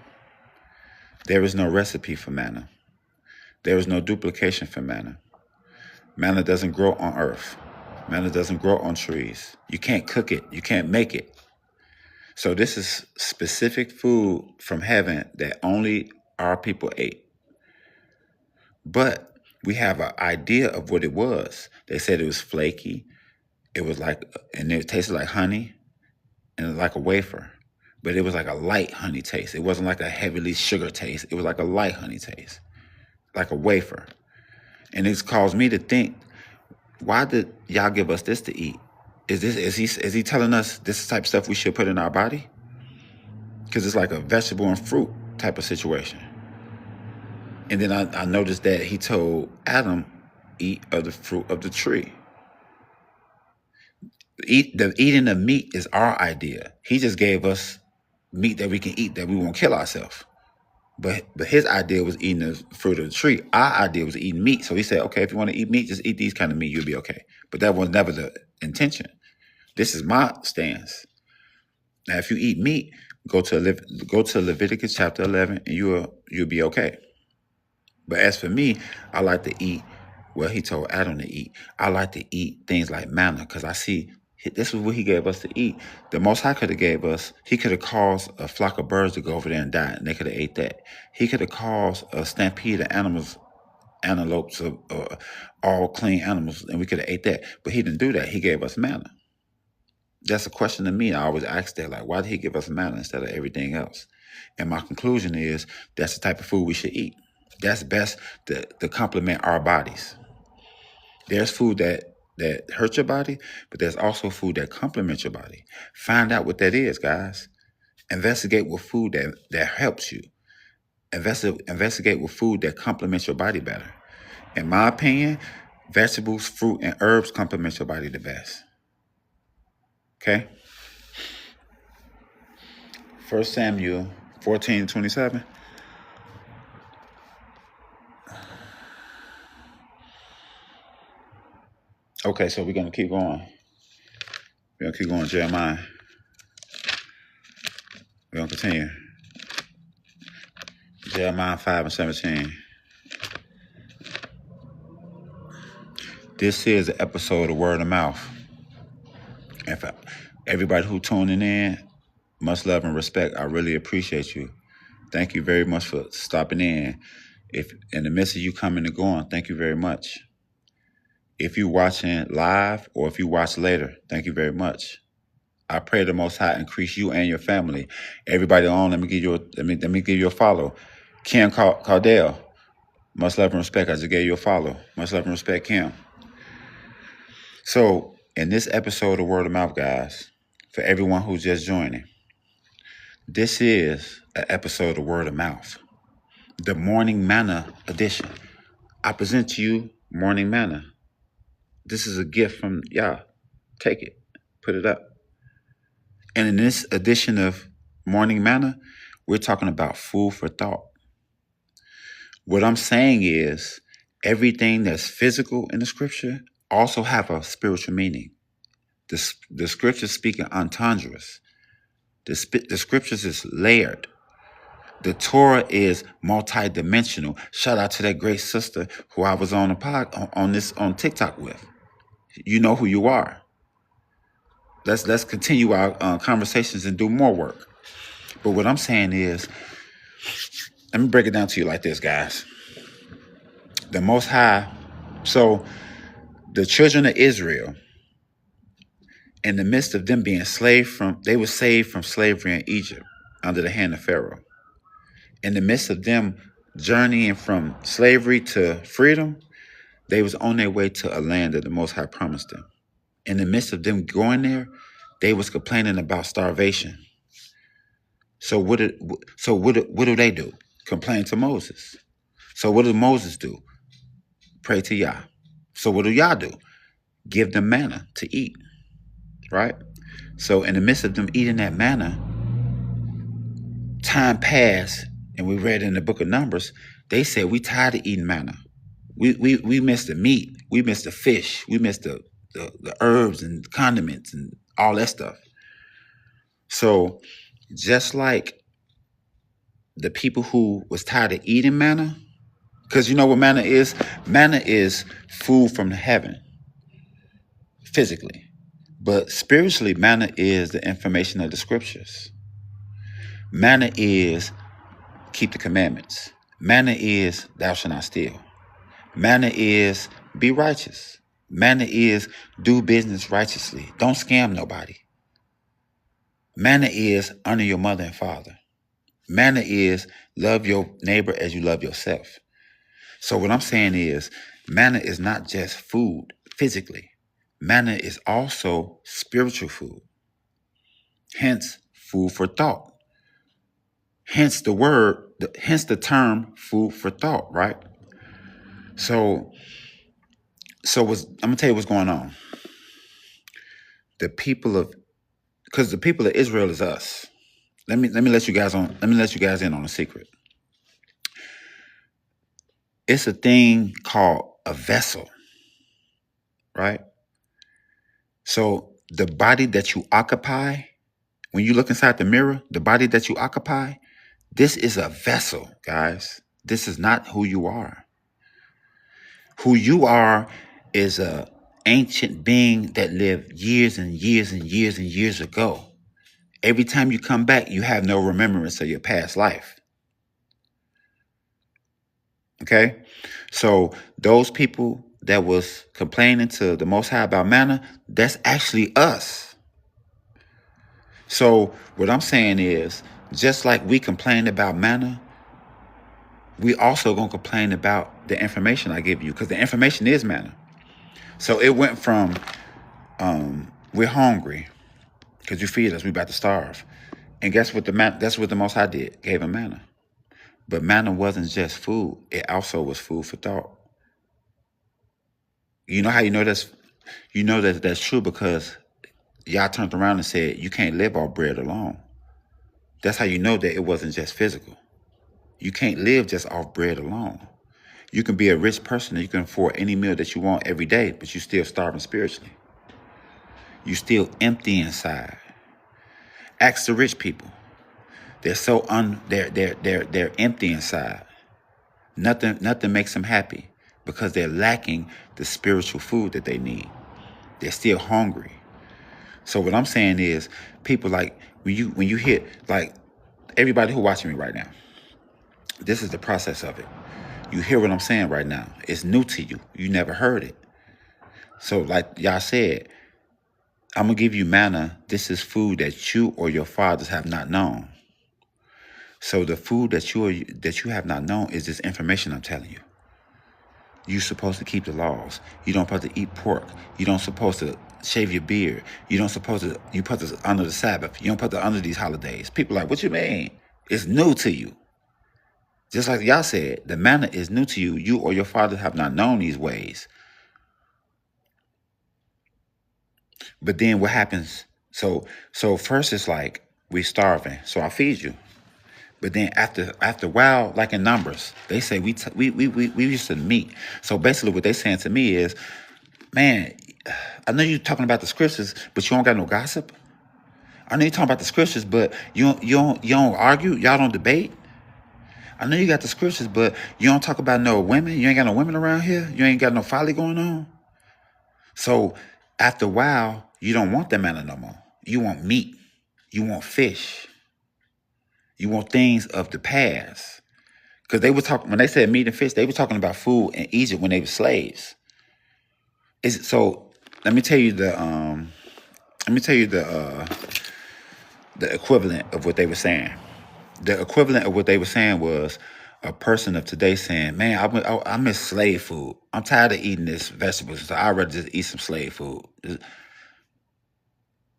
There is no recipe for manna. There is no duplication for manna. Manna doesn't grow on earth. Manna doesn't grow on trees. You can't cook it. You can't make it. So this is specific food from heaven that only our people ate. But we have an idea of what it was. They said it was flaky. It was and it tasted like honey and like a wafer. But it was like a light honey taste. It wasn't like a heavily sugar taste. It was like a light honey taste, like a wafer. And it's caused me to think, why did y'all give us this to eat? Is he telling us this is the type of stuff we should put in our body? Because it's like a vegetable and fruit type of situation. And then I noticed that he told Adam, eat of the fruit of the tree. Eating of meat is our idea. He just gave us meat that we can eat, that we won't kill ourselves. But his idea was eating the fruit of the tree. Our idea was eating meat. So he said, okay, if you want to eat meat, just eat these kind of meat. You'll be okay. But that was never the intention. This is my stance. Now, if you eat meat, go to Leviticus chapter 11, and you'll be okay. But as for me, I like to eat what he told Adam to eat. I like to eat things like manna because I see this is what he gave us to eat. The Most High could have gave us, he could have caused a flock of birds to go over there and die, and they could have ate that. He could have caused a stampede of antelopes, all clean animals, and we could have ate that. But he didn't do that. He gave us manna. That's a question to me. I always ask that, like, why did he give us manna instead of everything else? And my conclusion is that's the type of food we should eat. That's best to complement our bodies. There's food that hurts your body, but there's also food that complements your body. Find out what that is, guys. Investigate with food that helps you. Investigate with food that complements your body better. In my opinion, vegetables, fruit, and herbs complement your body the best. Okay? 1 Samuel 14:27. Okay, so we're going to keep going. We're going to keep going, Jeremiah. We're going to continue. Jeremiah 5:17. This is an episode of Word of Mouth. And for everybody who tuning in, much love and respect. I really appreciate you. Thank you very much for stopping in. If in the midst of you coming and going, thank you very much. If you're watching live or if you watch later, thank you very much. I pray the Most High increase you and your family. Everybody on, let me give you a follow. Ken Cardell, Much love and respect. I just gave you a follow. Much love and respect, Kim. So, in this episode of Word of Mouth, guys, for everyone who's just joining, this is an episode of Word of Mouth, the Morning Manna edition. I present to you Morning Manna. This is a gift from Yah. Take it, put it up. And in this edition of Morning Manna, we're talking about food for thought. What I'm saying is everything that's physical in the scripture also have a spiritual meaning. The scriptures speak in entendres. The scriptures is layered. The Torah is multidimensional. Shout out to that great sister who I was on on TikTok with. You know who you are. Let's continue our conversations and do more work. But what I'm saying is, let me break it down to you like this, guys. The Most High. So the children of Israel, in the midst of them being they were saved from slavery in Egypt under the hand of Pharaoh. In the midst of them journeying from slavery to freedom, they was on their way to a land that the Most High promised them. In the midst of them going there, they was complaining about starvation. So what do they do? Complain to Moses. So what did Moses do? Pray to Yah. So what do Yah do? Give them manna to eat, right? So in the midst of them eating that manna, time passed, and we read in the book of Numbers, they said, we tired of eating manna. We miss the meat. We miss the fish. We miss the herbs and condiments and all that stuff. So just like the people who was tired of eating manna, because you know what manna is? Manna is food from heaven, physically. But spiritually, manna is the information of the scriptures. Manna is keep the commandments. Manna is thou shalt not steal. Manna is be righteous. Manna is do business righteously. Don't scam nobody. Manna is honor your mother and father. Manna is love your neighbor as you love yourself. So what I'm saying is manna is not just food physically. Manna is also spiritual food. Hence, food for thought. Hence the term food for thought, right? So I'm gonna tell you what's going on. Because the people of Israel is us. Let me let you guys in on a secret. It's a thing called a vessel, right? So the body that you occupy, when you look inside the mirror, the body that you occupy, this is a vessel, guys. This is not who you are. Who you are is a ancient being that lived years and years and years and years ago. Every time you come back, you have no remembrance of your past life. Okay? So those people that was complaining to the Most High about manna, that's actually us. So what I'm saying is, just like we complain about manna, we also going to complain about the information I give you, because the information is manna. So it went from we're hungry because you feed us, we about to starve. And guess what that's what the Most High did, gave him manna. But manna wasn't just food, it also was food for thought. You know how that's true? Because y'all turned around and said you can't live off bread alone. That's how you know that it wasn't just physical. You can't live just off bread alone. You can be a rich person and you can afford any meal that you want every day, but you still starving spiritually. You still empty inside. Ask the rich people. They're so they're empty inside. Nothing makes them happy because they're lacking the spiritual food that they need. They're still hungry. So what I'm saying is, people, like when you hit, like everybody who watching me right now, this is the process of it. You hear what I'm saying right now. It's new to you. You never heard it. So like y'all said, I'm going to give you manna. This is food that you or your fathers have not known. So the food that you have not known is this information I'm telling you. You're supposed to keep the laws. You don't supposed to eat pork. You don't supposed to shave your beard. You don't supposed to. You put this under the Sabbath. You don't put the under these holidays. People are like, what you mean? It's new to you. Just like y'all said, the manna is new to you. You or your fathers have not known these ways. But then what happens? So first it's like we starving, so I feed you. But then after a while, like in Numbers, they say we used to meet. So basically, what they saying to me is, man, I know you're talking about the scriptures, but you don't got no gossip. I know you're talking about the scriptures, but you don't argue. Y'all don't debate. I know you got the scriptures, but you don't talk about no women. You ain't got no women around here. You ain't got no folly going on. So after a while, you don't want that manna no more. You want meat. You want fish. You want things of the past. Because they were talking, when they said meat and fish, they were talking about food in Egypt when they were slaves. So let me tell you the equivalent of what they were saying. The equivalent of what they were saying was a person of today saying, man, I miss slave food. I'm tired of eating this vegetables, so I'd rather just eat some slave food.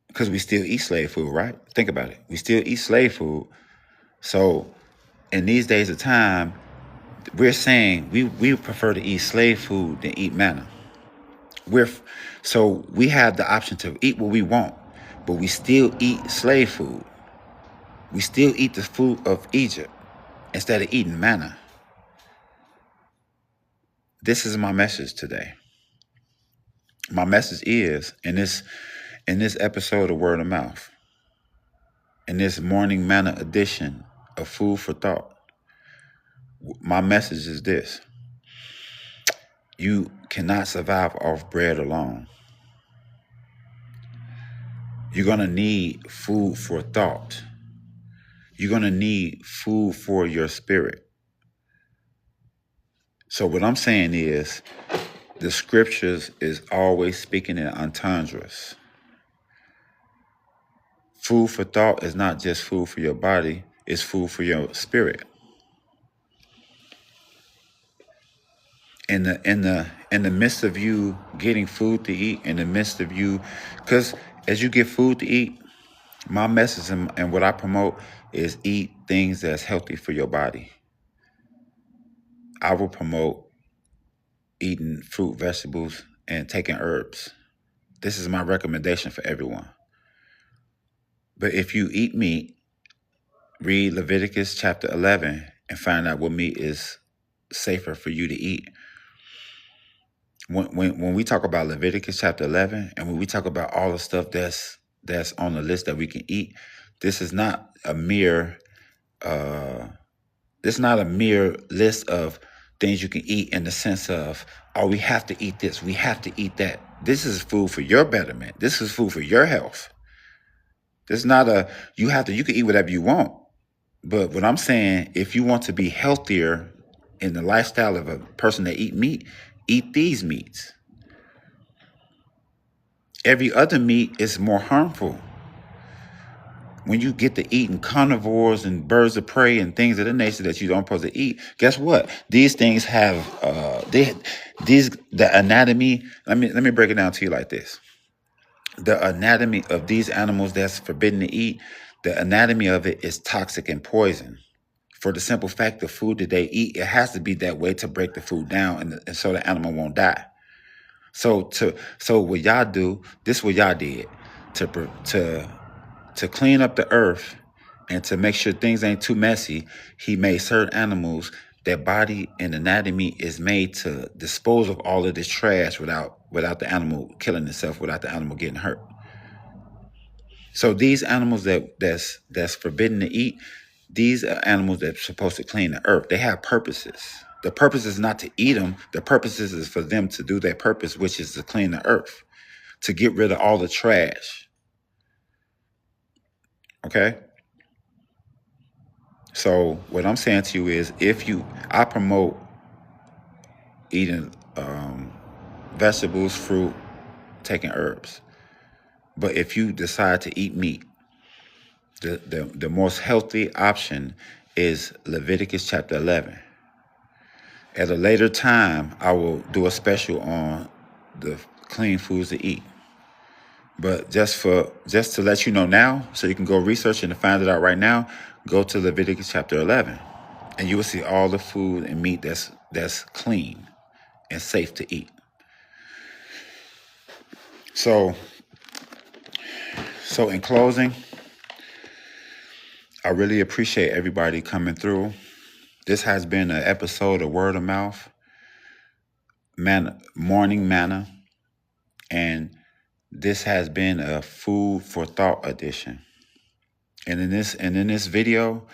Because we still eat slave food, right? Think about it. We still eat slave food. So in these days of time, we're saying we prefer to eat slave food than eat manna. So we have the option to eat what we want, but we still eat slave food. We still eat the food of Egypt instead of eating manna. This is my message today. My message is in this episode of Word of Mouth, in this morning manna edition of Food for Thought. My message is this: you cannot survive off bread alone. You're going to need food for thought. You're going to need food for your spirit. So what I'm saying is the scriptures is always speaking in entendres. Food for thought is not just food for your body, it's food for your spirit. In the midst of you getting food to eat, in the midst of you, because as you get food to eat, my message and what I promote is eat things that's healthy for your body. I will promote eating fruit, vegetables, and taking herbs. This is my recommendation for everyone. But if you eat meat, read Leviticus chapter 11 and find out what meat is safer for you to eat. When we talk about Leviticus chapter 11 and when we talk about all the stuff that's on the list that we can eat, this is not a mere list of things you can eat in the sense of, oh, we have to eat this, we have to eat that. This is food for your betterment. This is food for your health. This is not you can eat whatever you want. But what I'm saying, if you want to be healthier in the lifestyle of a person that eat meat, eat these meats. Every other meat is more harmful. When you get to eating carnivores and birds of prey and things of the nature that you don't supposed to eat, guess what? These things have the anatomy. Let me break it down to you like this. The anatomy of these animals that's forbidden to eat, the anatomy of it is toxic and poison. For the simple fact the food that they eat, it has to be that way to break the food down and so the animal won't die. So what y'all do, this is what y'all did to clean up the earth and to make sure things ain't too messy. He made certain animals, their body and anatomy is made to dispose of all of this trash without the animal killing itself, without the animal getting hurt. So these animals that's forbidden to eat, these are animals that's supposed to clean the earth. They have purposes. The purpose is not to eat them. The purpose is for them to do their purpose, which is to clean the earth, to get rid of all the trash. Okay? So what I'm saying to you is, I promote eating vegetables, fruit, taking herbs. But if you decide to eat meat, the most healthy option is Leviticus chapter 11. At a later time, I will do a special on the clean foods to eat. But just to let you know now, so you can go research and find it out right now, go to Leviticus chapter 11, and you will see all the food and meat that's clean and safe to eat. So in closing, I really appreciate everybody coming through. This has been an episode of Word of Mouth, Morning Manna, and this has been a Food for Thought edition. And in this video,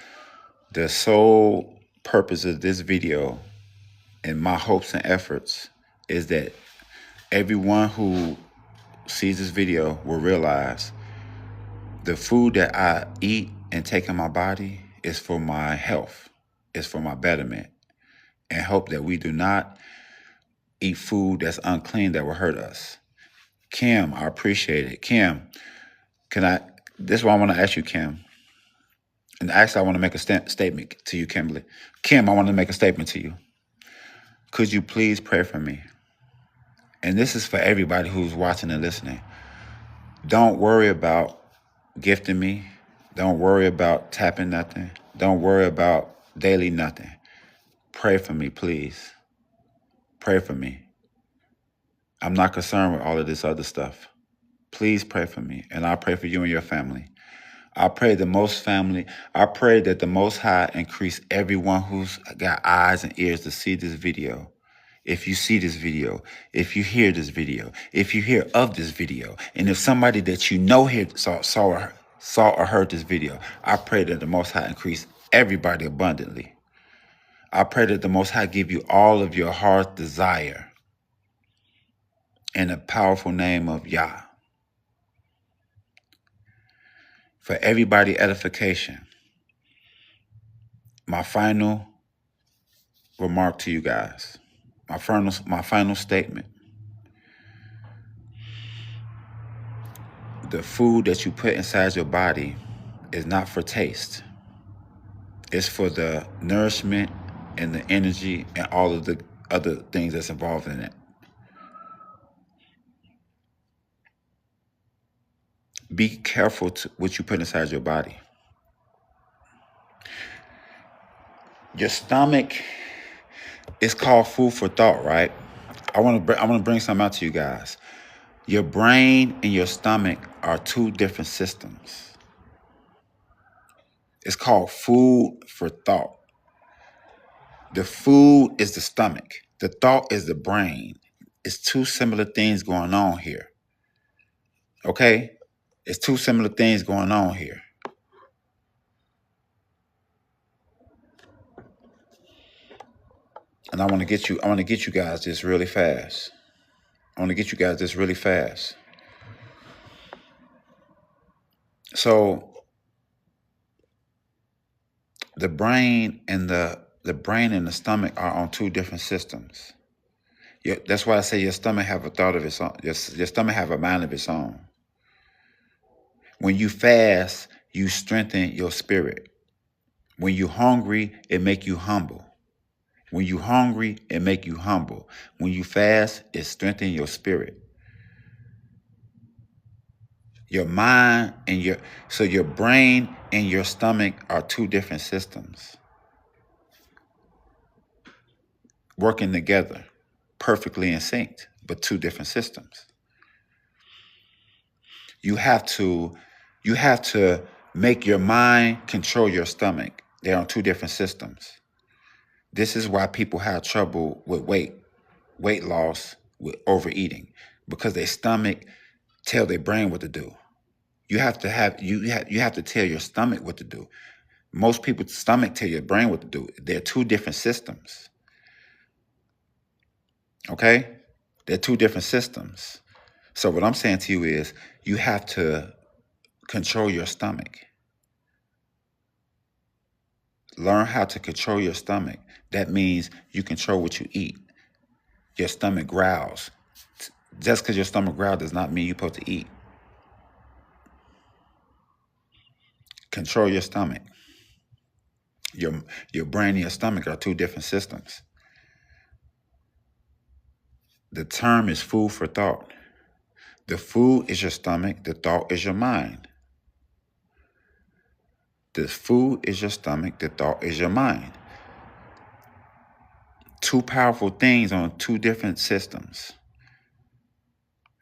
the sole purpose of this video and my hopes and efforts is that everyone who sees this video will realize the food that I eat and take in my body is for my health, is for my betterment, and hope that we do not eat food that's unclean that will hurt us. Kim, I appreciate it. Kim, this is what I want to ask you, Kim. And actually, I want to make a statement to you, Kimberly. Kim, I want to make a statement to you. Could you please pray for me? And this is for everybody who's watching and listening. Don't worry about gifting me. Don't worry about tapping nothing. Don't worry about daily nothing. Pray for me, please. Pray for me. I'm not concerned with all of this other stuff. Please pray for me, and I'll pray for you and your family. I pray that the Most High increase everyone who's got eyes and ears to see this video. If you see this video, if you hear this video, if you hear of this video, and if somebody that you know here saw or heard this video, I pray that the Most High increase everybody abundantly. I pray that the Most High give you all of your heart's desire in the powerful name of Yah. For everybody edification, my final remark to you guys, my final statement. The food that you put inside your body is not for taste. It's for the nourishment and the energy and all of the other things that's involved in it. Be careful to what you put inside your body. Your stomach is called food for thought, right? I want to bring something out to you guys. Your brain and your stomach are two different systems. It's called food for thought. The food is the stomach. The thought is the brain. It's two similar things going on here. Okay? It's two similar things going on here. And I want to get you guys this really fast. So the brain and the stomach are on two different systems. That's why I say your stomach have a thought of its own. Your stomach have a mind of its own. When you fast, you strengthen your spirit. When you're hungry, it make you humble. When you're hungry, it make you humble. When you fast, it strengthens your spirit. Your mind and your brain and your stomach are two different systems working together, perfectly in sync, but two different systems. You have to make your mind control your stomach. They're on two different systems. This is why people have trouble with weight loss, with overeating, because their stomach tell their brain what to do. You have to tell your stomach what to do. Most people's stomach tell your brain what to do. They're two different systems. Okay? They're two different systems. So what I'm saying to you is you have to control your stomach. Learn how to control your stomach. That means you control what you eat. Your stomach growls. Just because your stomach growls does not mean you're supposed to eat. Control your stomach. Your brain and your stomach are two different systems. The term is food for thought. The food is your stomach. The thought is your mind. The food is your stomach. The thought is your mind. Two powerful things on two different systems.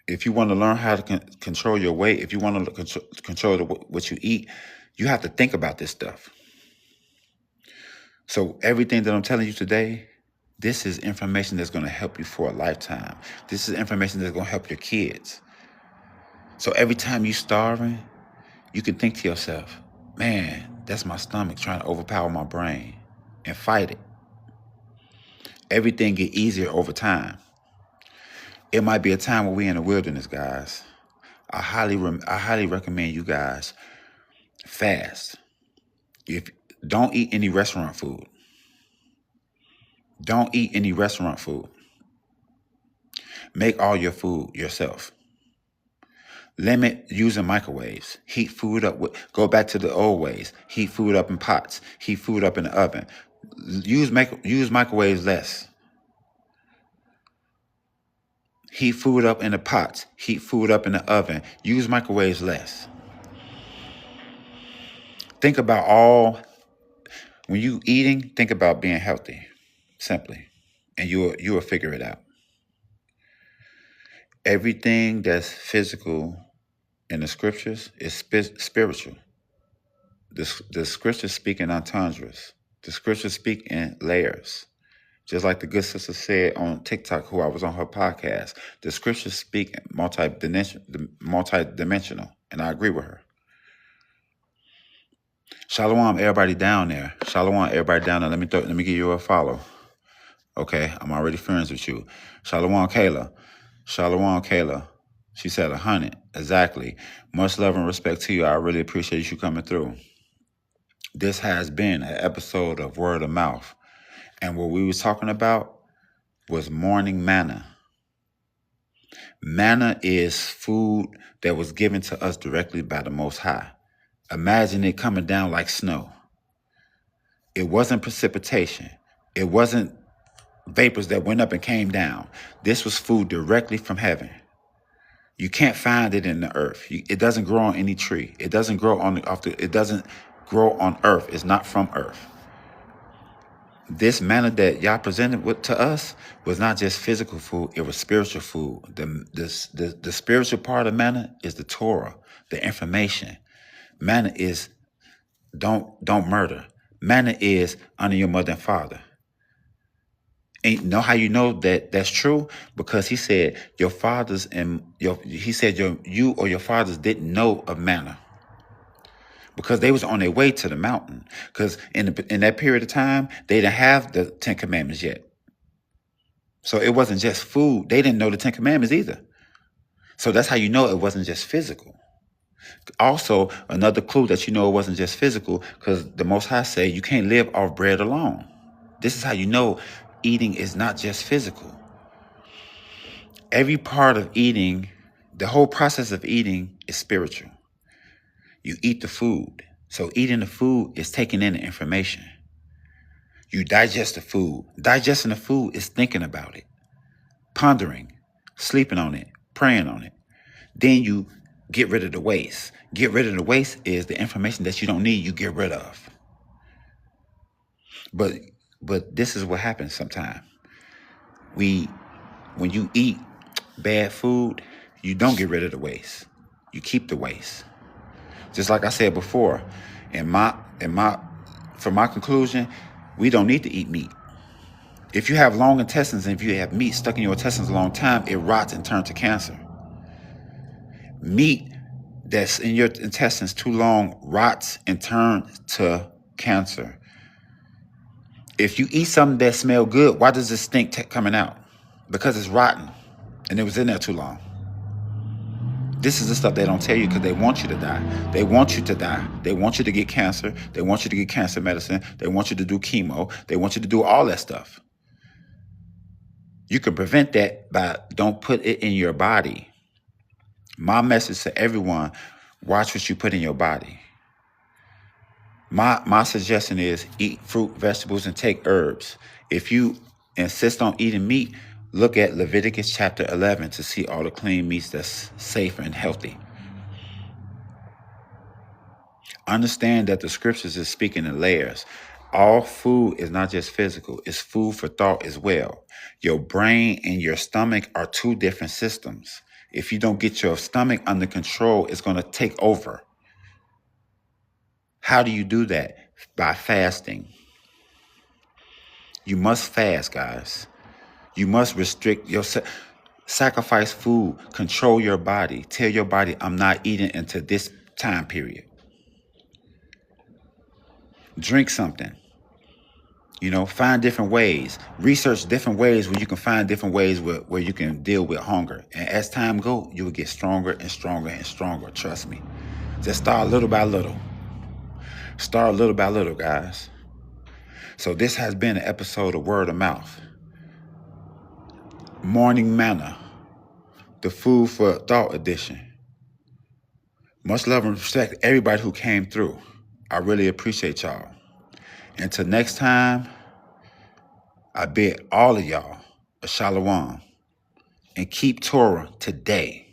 If you want to learn how to control your weight, if you want to control what you eat, you have to think about this stuff. So everything that I'm telling you today, this is information that's going to help you for a lifetime. This is information that's going to help your kids. So every time you're starving, you can think to yourself, man, that's my stomach trying to overpower my brain, and fight it. Everything get easier over time. It might be a time where we're in the wilderness, guys. I highly recommend you guys fast. If don't eat any restaurant food. Don't eat any restaurant food. Make all your food yourself. Limit using microwaves. Heat food up go back to the old ways. Heat food up in pots. Heat food up in the oven. Use microwaves less. Heat food up in the pots. Heat food up in the oven. Use microwaves less. Think about when you eating, think about being healthy. Simply. And you will figure it out. Everything that's physical in the scriptures is spiritual. The scriptures speak in entendres. The scriptures speak in layers. Just like the good sister said on TikTok, who I was on her podcast, the scriptures speak multi-dimensional, and I agree with her. Shalom, everybody down there. Shalom, everybody down there. Let me give you a follow. Okay, I'm already friends with you. Shalom, Kayla. Shalom, Kayla. She said 100. Exactly. Much love and respect to you. I really appreciate you coming through. This has been an episode of Word of Mouth. And what we was talking about was morning manna. Manna is food that was given to us directly by the Most High. Imagine it coming down like snow. It wasn't precipitation. It wasn't vapors that went up and came down. This was food directly from heaven. You can't find it in the earth. It doesn't grow on any tree. It doesn't grow it doesn't grow on earth. It's not from earth. This manna that y'all presented to us was not just physical food, it was spiritual food. The spiritual part of manna is the Torah, the information. Manna is don't murder. Manna is honor your mother and father. And know how you know that that's true? Because he said your fathers you or your fathers didn't know of manna. Because they was on their way to the mountain. Because in that period of time, they didn't have the 10 Commandments yet. So it wasn't just food. They didn't know the 10 Commandments either. So that's how you know it wasn't just physical. Also, another clue that you know it wasn't just physical, because the Most High say you can't live off bread alone. This is how you know eating is not just physical. Every part of eating, the whole process of eating is spiritual. You eat the food. So eating the food is taking in the information. You digest the food. Digesting the food is thinking about it, pondering, sleeping on it, praying on it. Then you get rid of the waste. Get rid of the waste is the information that you don't need, you get rid of. But this is what happens sometimes. When you eat bad food, you don't get rid of the waste. You keep the waste. Just like I said before, from my conclusion, we don't need to eat meat. If you have long intestines and if you have meat stuck in your intestines a long time, it rots and turns to cancer. Meat that's in your intestines too long rots and turns to cancer. If you eat something that smells good, why does it stink coming out? Because it's rotten and it was in there too long. This is the stuff they don't tell you because they want you to die. They want you to die. They want you to get cancer. They want you to get cancer medicine. They want you to do chemo. They want you to do all that stuff. You can prevent that by don't put it in your body. My message to everyone, watch what you put in your body. My suggestion is eat fruit, vegetables, and take herbs. If you insist on eating meat, Look at Leviticus chapter 11 to see all the clean meats that's safe and healthy. Understand that the scriptures is speaking in layers. All food is not just physical, it's food for thought as well. Your brain and your stomach are two different systems. If you don't get your stomach under control, it's going to take over. How do you do that? By fasting. You must fast, guys. You must restrict yourself. Sacrifice food. Control your body. Tell your body, I'm not eating until this time period. Drink something. Find different ways. Research different ways where you can find different ways where you can deal with hunger. And as time goes, you will get stronger and stronger and stronger. Trust me. Just start little by little. Start little by little, guys. So this has been an episode of Word of Mouth. Morning Manna. The Food for Thought edition. Much love and respect to everybody who came through. I really appreciate y'all. Until next time, I bid all of y'all a shalom and keep Torah today.